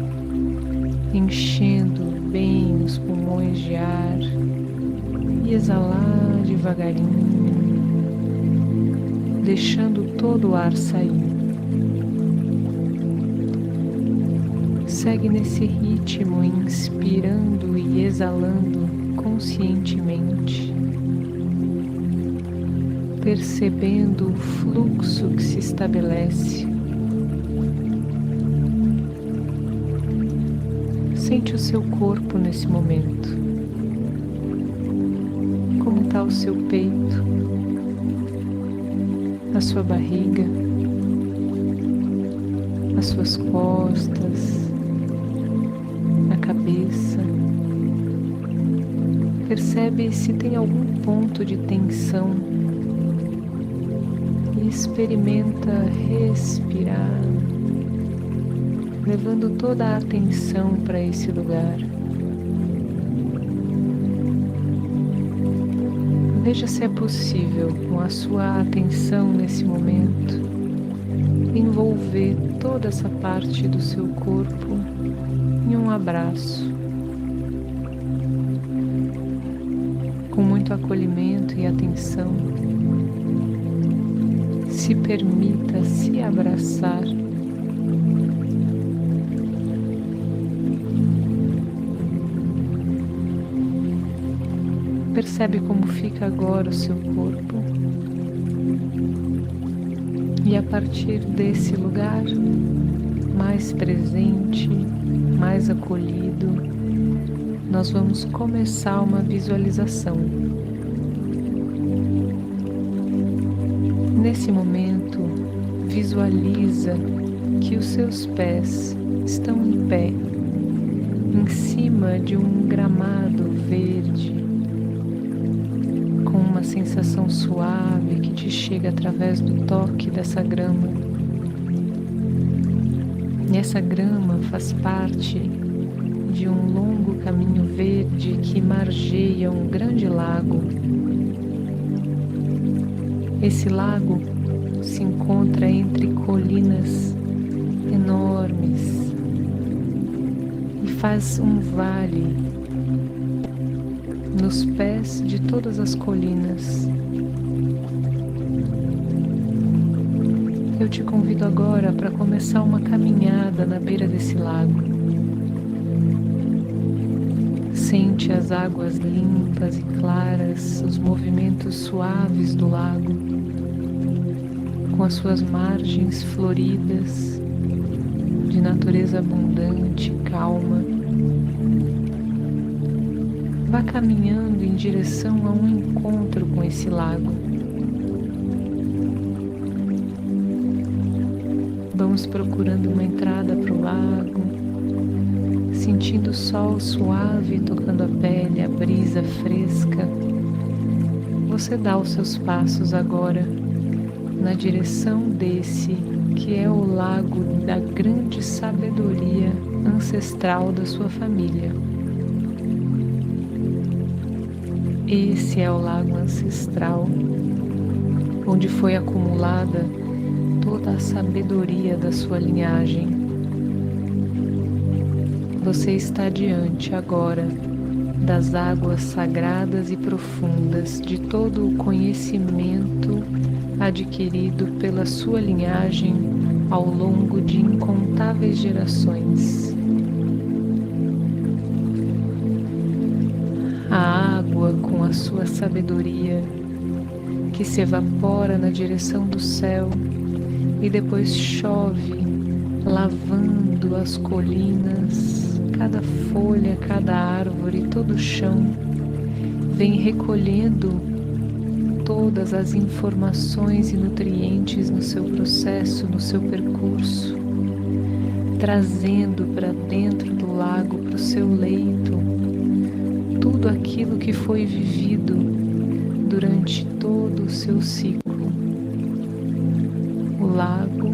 enchendo bem os pulmões de ar e exalar devagarinho, deixando todo o ar sair. Segue nesse ritmo, inspirando e exalando conscientemente, percebendo o fluxo que se estabelece. Sente o seu corpo nesse momento. Como está o seu peito, a sua barriga, as suas costas, a cabeça. Percebe se tem algum ponto de tensão e experimenta respirar, levando toda a atenção para esse lugar. Veja se é possível, com a sua atenção nesse momento, envolver toda essa parte do seu corpo em um abraço, com muito acolhimento e atenção. Se permita se abraçar. Percebe como fica agora o seu corpo. E a partir desse lugar, mais presente, mais acolhido, nós vamos começar uma visualização. Nesse momento, visualiza que os seus pés estão em pé, em cima de um gramado verde, com uma sensação suave que te chega através do toque dessa grama. E essa grama faz parte de um longo caminho verde que margeia um grande lago. Esse lago se encontra entre colinas enormes e faz um vale nos pés de todas as colinas. Eu te convido agora para começar uma caminhada na beira desse lago. Sente as águas limpas e claras, os movimentos suaves do lago, com as suas margens floridas, de natureza abundante, calma. Vá caminhando em direção a um encontro com esse lago. Vamos procurando uma entrada para o lago, sentindo o sol suave tocando a pele, a brisa fresca. Você dá os seus passos agora na direção desse que é o lago da grande sabedoria ancestral da sua família. Esse é o lago ancestral, onde foi acumulada toda a sabedoria da sua linhagem. Você está diante agora das águas sagradas e profundas de todo o conhecimento adquirido pela sua linhagem ao longo de incontáveis gerações. A água, com a sua sabedoria, que se evapora na direção do céu e depois chove, lavando as colinas, cada folha, cada árvore, todo o chão, vem recolhendo todas as informações e nutrientes no seu processo, no seu percurso, trazendo para dentro do lago, para o seu leito, tudo aquilo que foi vivido durante todo o seu ciclo. O lago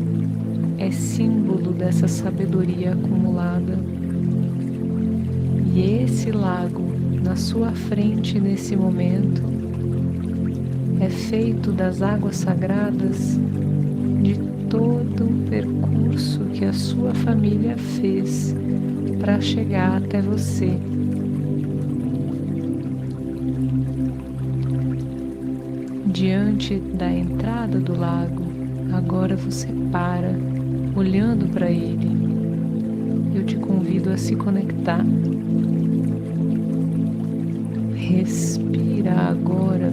é símbolo dessa sabedoria acumulada. E esse lago, na sua frente nesse momento, é feito das águas sagradas de todo o percurso que a sua família fez para chegar até você. Diante da entrada do lago, agora você para, olhando para ele. Eu te convido a se conectar. Respira agora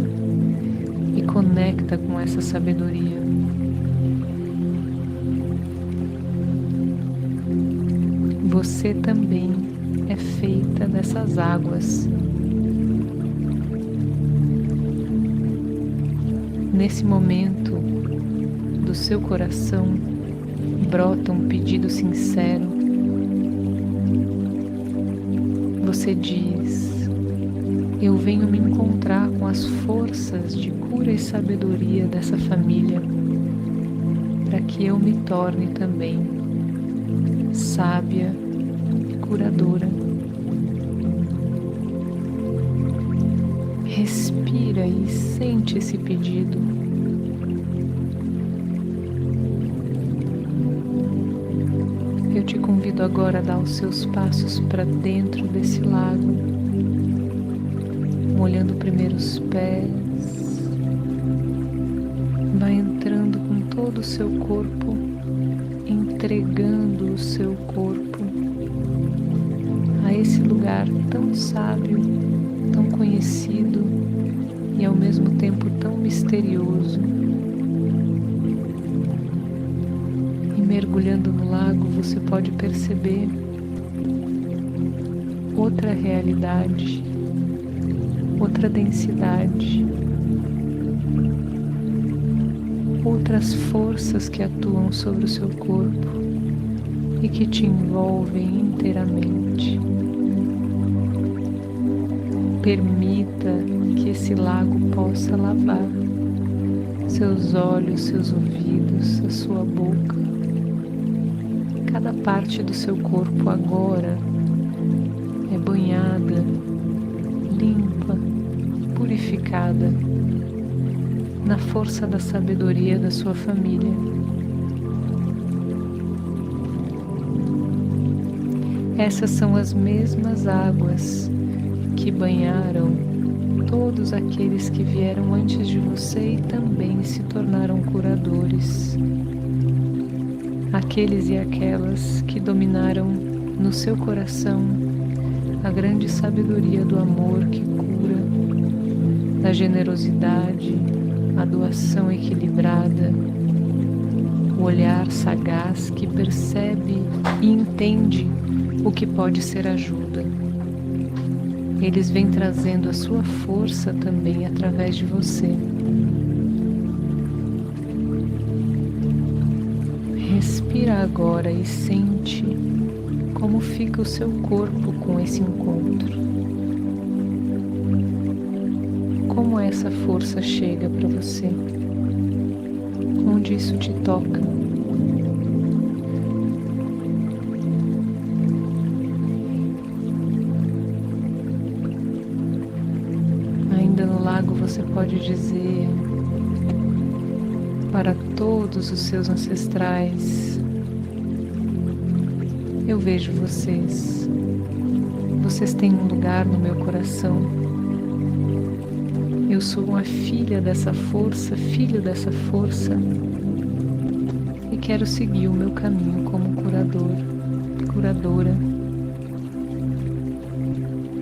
e conecta com essa sabedoria. Você também é feita dessas águas. Nesse momento, do seu coração, brota um pedido sincero. Você diz: eu venho me encontrar com as forças de cura e sabedoria dessa família, para que eu me torne também sábia e curadora. Respira e sente esse pedido. Eu te convido agora a dar os seus passos para dentro desse lago, molhando primeiro os pés. Vai entrando com todo o seu corpo, entregando o seu corpo a esse lugar tão sábio, tão conhecido e ao mesmo tempo tão misterioso. E mergulhando no lago, você pode perceber outra realidade, outra densidade, outras forças que atuam sobre o seu corpo e que te envolvem inteiramente. Permita que esse lago possa lavar seus olhos, seus ouvidos, a sua boca. Cada parte do seu corpo agora é banhada, limpa, purificada na força da sabedoria da sua família. Essas são as mesmas águas que banharam todos aqueles que vieram antes de você e também se tornaram curadores. Aqueles e aquelas que dominaram no seu coração a grande sabedoria do amor que cura, da generosidade, a doação equilibrada, o olhar sagaz que percebe e entende o que pode ser ajuda. Eles vêm trazendo a sua força também através de você. Respira agora e sente como fica o seu corpo com esse encontro. Como essa força chega para você? Onde isso te toca? Ainda no lago você pode dizer para todos os seus ancestrais: eu vejo vocês. Vocês têm um lugar no meu coração. Eu sou uma filha dessa força, filho dessa força, e quero seguir o meu caminho como curador, curadora.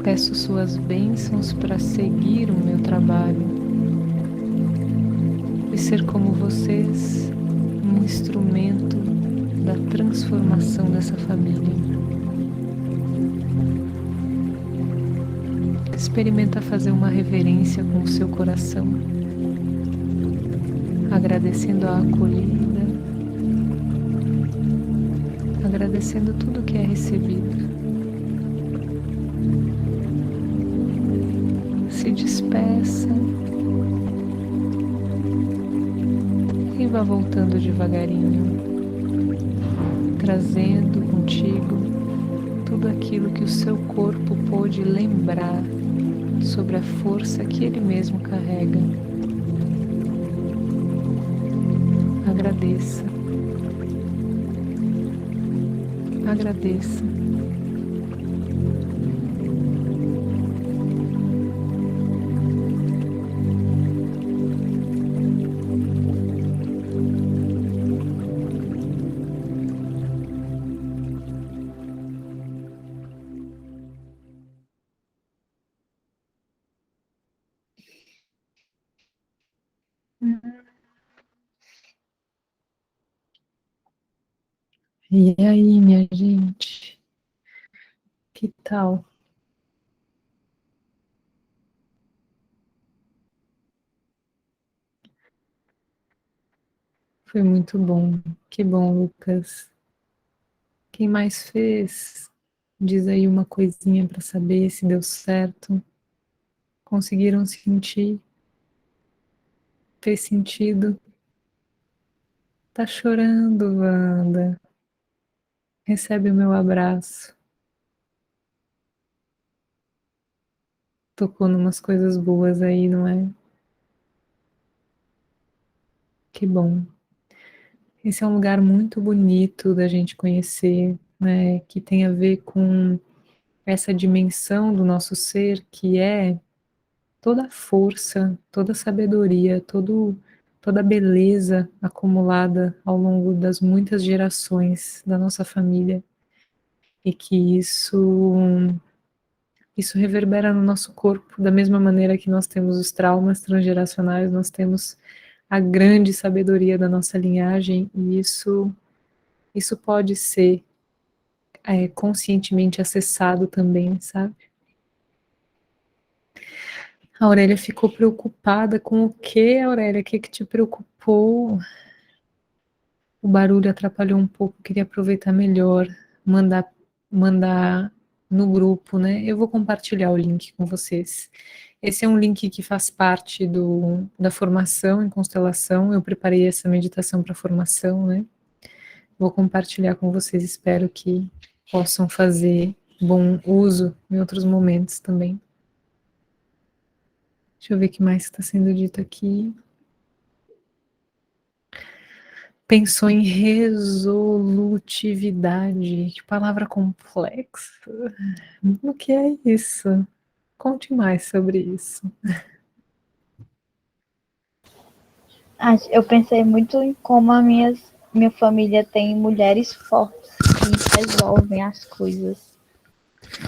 Peço suas bênçãos para seguir o meu trabalho e ser como vocês, um instrumento da transformação dessa família. Experimenta fazer uma reverência com o seu coração, agradecendo a acolhida, agradecendo tudo que é recebido. Se despeça e vá voltando devagarinho, trazendo contigo tudo aquilo que o seu corpo pôde lembrar sobre a força que ele mesmo carrega. Agradeça. Agradeça. E aí, minha gente? Que tal? Foi muito bom. Que bom, Lucas. Quem mais fez? Diz aí uma coisinha para saber se deu certo. Conseguiram sentir? Fez sentido? Tá chorando, Wanda. Recebe o meu abraço. Tocou numas coisas boas aí, não é? Que bom. Esse é um lugar muito bonito da gente conhecer, né? Que tem a ver com essa dimensão do nosso ser que é toda a força, toda a sabedoria, toda a beleza acumulada ao longo das muitas gerações da nossa família e que isso reverbera no nosso corpo da mesma maneira que nós temos os traumas transgeracionais, nós temos a grande sabedoria da nossa linhagem e isso pode ser conscientemente acessado também, sabe? A Aurélia ficou preocupada com o que, Aurélia? O que que te preocupou? O barulho atrapalhou um pouco, queria aproveitar melhor, mandar no grupo, né? Eu vou compartilhar o link com vocês. Esse é um link que faz parte da formação em constelação. Eu preparei essa meditação para formação, né? Vou compartilhar com vocês, espero que possam fazer bom uso em outros momentos também. Deixa eu ver o que mais está sendo dito aqui. Pensou em resolutividade. Que palavra complexa. O que é isso? Conte mais sobre isso. Eu pensei muito em como minha família tem mulheres fortes que resolvem as coisas.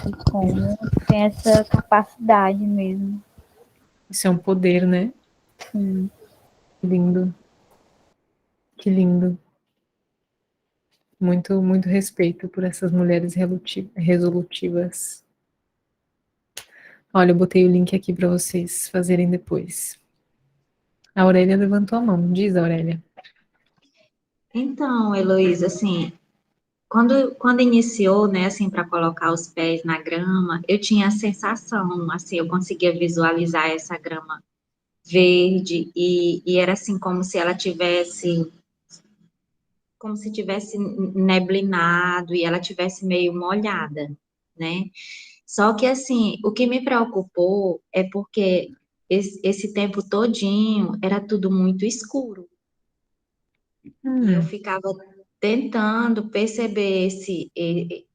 E como tem essa capacidade mesmo. Isso é um poder, né? Sim. Que lindo. Que lindo. Muito, muito respeito por essas mulheres resolutivas. Olha, eu botei o link aqui para vocês fazerem depois. A Aurélia levantou a mão. Diz, Aurélia. Então, Heloísa, assim, quando iniciou, né, assim, para colocar os pés na grama, eu tinha a sensação, assim, eu conseguia visualizar essa grama verde e era assim como se tivesse neblinado e ela tivesse meio molhada, né? Só que assim, o que me preocupou é porque esse tempo todinho era tudo muito escuro. E eu ficava tentando perceber assim, é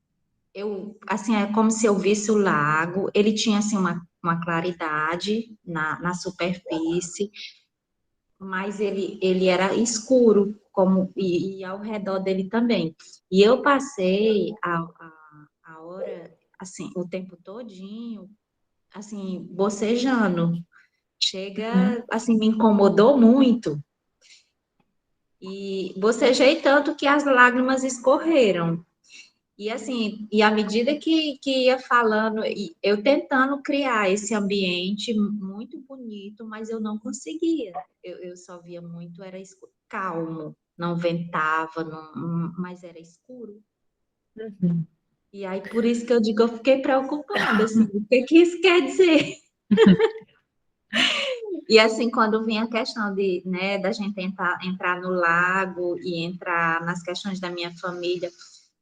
como se eu visse o lago, ele tinha, assim, uma claridade na superfície, mas ele era escuro, e ao redor dele também. E eu passei a hora, assim, o tempo todinho, assim, bocejando. Chega, assim, me incomodou muito, e bocejei tanto que as lágrimas escorreram. E assim, e à medida que ia falando, e eu tentando criar esse ambiente muito bonito, mas eu não conseguia. Eu só via muito, era calmo, não ventava, mas era escuro. Uhum. E aí, por isso que eu digo, eu fiquei preocupada, assim, o que que isso quer dizer? E assim, quando vinha a questão de, né, da gente entrar no lago e entrar nas questões da minha família,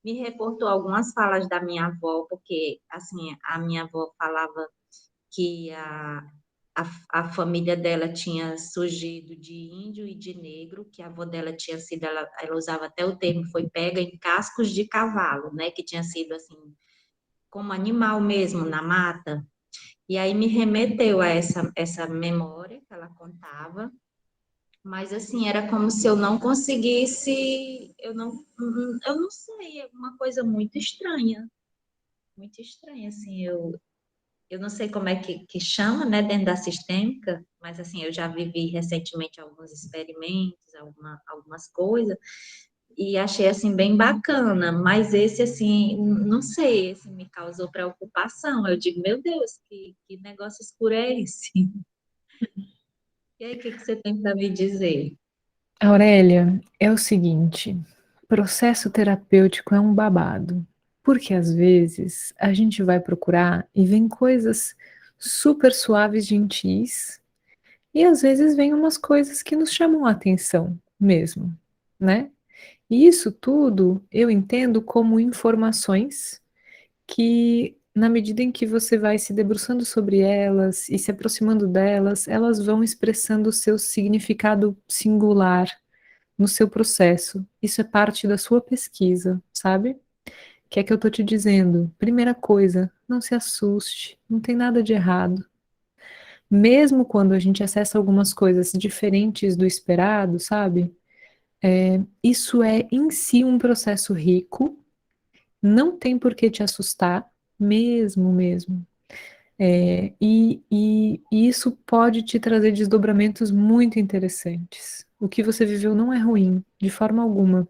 me reportou algumas falas da minha avó, porque, assim, a minha avó falava que a família dela tinha surgido de índio e de negro, que a avó dela tinha sido, ela usava até o termo, foi pega em cascos de cavalo, né, que tinha sido, assim, como animal mesmo, na mata. E aí me remeteu a essa memória que ela contava, mas assim, era como se eu não conseguisse, eu não sei, é uma coisa muito estranha, assim, eu não sei como é que chama, né, dentro da sistêmica, mas assim, eu já vivi recentemente alguns experimentos, algumas coisas, e achei assim bem bacana, mas esse assim, não sei, esse me causou preocupação. Eu digo, meu Deus, que negócio escuro é esse? E aí, o que você tem para me dizer? Aurélia, é o seguinte, processo terapêutico é um babado, porque às vezes a gente vai procurar e vem coisas super suaves, gentis, e às vezes vem umas coisas que nos chamam a atenção mesmo, né? E isso tudo eu entendo como informações que, na medida em que você vai se debruçando sobre elas e se aproximando delas, elas vão expressando o seu significado singular no seu processo. Isso é parte da sua pesquisa, sabe? Que é que eu tô te dizendo? Primeira coisa, não se assuste, não tem nada de errado. Mesmo quando a gente acessa algumas coisas diferentes do esperado, sabe? Isso é em si um processo rico, não tem por que te assustar, mesmo. E isso pode te trazer desdobramentos muito interessantes. O que você viveu não é ruim, de forma alguma.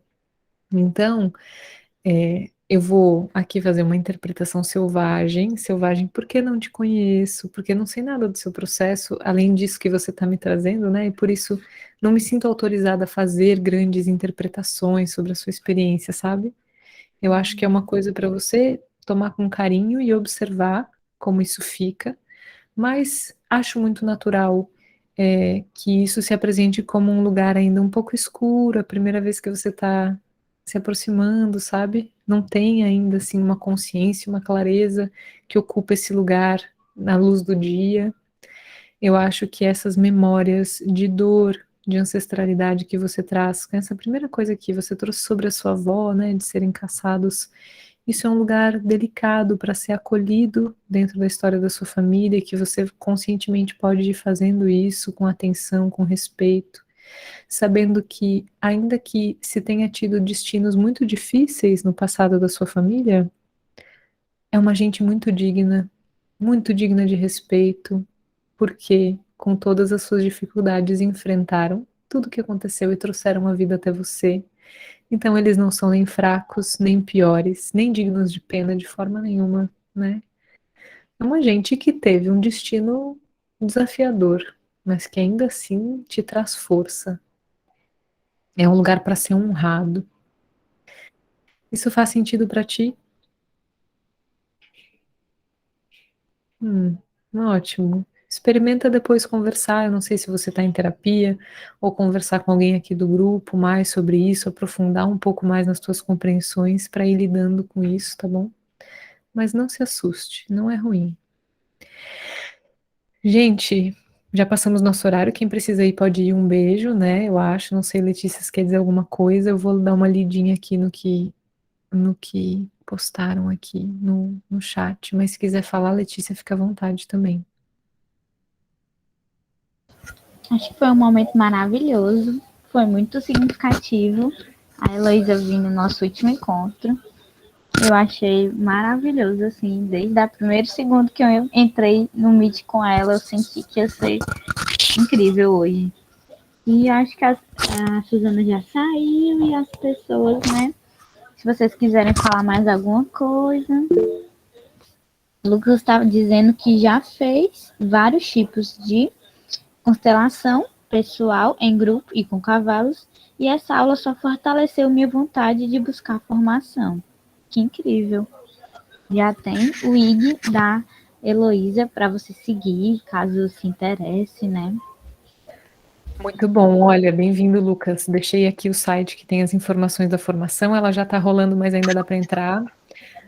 Então, eu vou aqui fazer uma interpretação selvagem, porque não te conheço, porque não sei nada do seu processo, além disso que você está me trazendo, né? E por isso não me sinto autorizada a fazer grandes interpretações sobre a sua experiência, sabe? Eu acho que é uma coisa para você tomar com carinho e observar como isso fica, mas acho muito natural que isso se apresente como um lugar ainda um pouco escuro, a primeira vez que você está se aproximando, sabe? Não tem ainda assim uma consciência, uma clareza que ocupa esse lugar na luz do dia. Eu acho que essas memórias de dor, de ancestralidade que você traz, com essa primeira coisa que você trouxe sobre a sua avó, né, de serem caçados, isso é um lugar delicado para ser acolhido dentro da história da sua família, e que você conscientemente pode ir fazendo isso com atenção, com respeito, sabendo que, ainda que se tenha tido destinos muito difíceis no passado da sua família, é uma gente muito digna de respeito, porque, com todas as suas dificuldades, enfrentaram tudo o que aconteceu e trouxeram a vida até você. Então, eles não são nem fracos, nem piores, nem dignos de pena de forma nenhuma, né? É uma gente que teve um destino desafiador, mas que ainda assim te traz força. É um lugar para ser honrado. Isso faz sentido para ti? Hum, ótimo. Experimenta depois conversar. Eu não sei se você está em terapia ou conversar com alguém aqui do grupo mais sobre isso, aprofundar um pouco mais nas tuas compreensões para ir lidando com isso, tá bom? Mas não se assuste, não é ruim. Gente, já passamos nosso horário. Quem precisa ir pode ir. Um beijo, né? Eu acho. Não sei, Letícia, se quer dizer alguma coisa. Eu vou dar uma lidinha aqui no que postaram aqui no chat. Mas se quiser falar, Letícia, fica à vontade também. Acho que foi um momento maravilhoso, foi muito significativo a Heloísa vir no nosso último encontro. Eu achei maravilhoso, assim, desde o primeiro segundo que eu entrei no Meet com ela, eu senti que ia ser incrível hoje. E acho que a Suzana já saiu e as pessoas, né? Se vocês quiserem falar mais alguma coisa. O Lucas estava dizendo que já fez vários tipos de constelação pessoal, em grupo e com cavalos, e essa aula só fortaleceu minha vontade de buscar formação. Que incrível! Já tem o IG da Heloísa para você seguir, caso se interesse, né? Muito bom, olha, bem-vindo, Lucas. Deixei aqui o site que tem as informações da formação, ela já está rolando, mas ainda dá para entrar,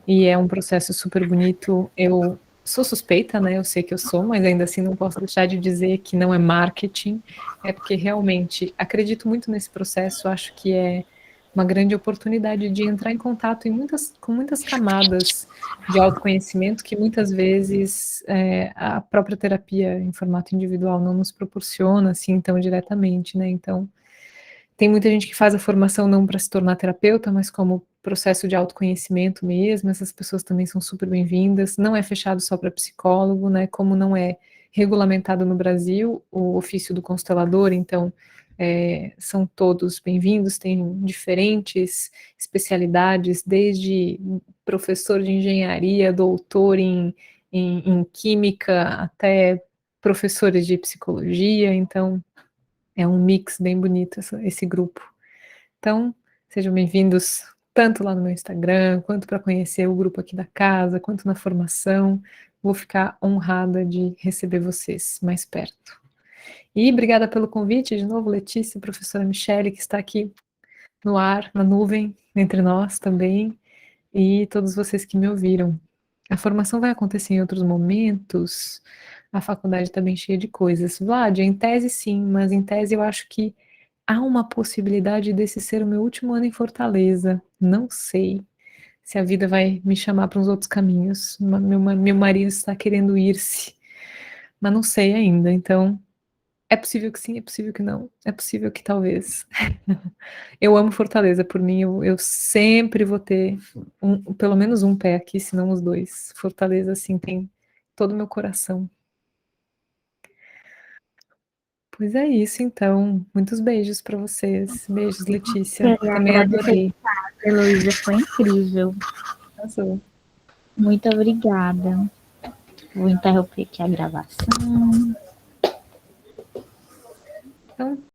e é um processo super bonito. Eu sou suspeita, né? Eu sei que eu sou, mas ainda assim não posso deixar de dizer que não é marketing, é porque realmente acredito muito nesse processo, acho que é uma grande oportunidade de entrar em contato com muitas camadas de autoconhecimento que muitas vezes a própria terapia em formato individual não nos proporciona assim tão diretamente, né? Então, tem muita gente que faz a formação não para se tornar terapeuta, mas como processo de autoconhecimento mesmo. Essas pessoas também são super bem-vindas. Não é fechado só para psicólogo, né? Como não é regulamentado no Brasil o ofício do constelador, então são todos bem-vindos, tem diferentes especialidades, desde professor de engenharia, doutor em química, até professores de psicologia, então é um mix bem bonito esse grupo. Então, sejam bem-vindos tanto lá no meu Instagram, quanto para conhecer o grupo aqui da casa, quanto na formação. Vou ficar honrada de receber vocês mais perto. E obrigada pelo convite de novo, Letícia, professora Michele, que está aqui no ar, na nuvem, entre nós também, e todos vocês que me ouviram. A formação vai acontecer em outros momentos, a faculdade está bem cheia de coisas. Vlad, em tese sim, mas em tese eu acho que há uma possibilidade desse ser o meu último ano em Fortaleza. Não sei se a vida vai me chamar para uns outros caminhos. Meu marido está querendo ir-se, mas não sei ainda. Então, é possível que sim, é possível que não, é possível que talvez. Eu amo Fortaleza, por mim, eu sempre vou ter pelo menos um pé aqui, se não os dois. Fortaleza, assim, tem todo o meu coração. Pois é isso, então. Muitos beijos para vocês. Beijos, Letícia. Queria Também agradecer, adorei. Heloísa, foi incrível. Arrasou. Muito obrigada. Vou interromper aqui a gravação. Então,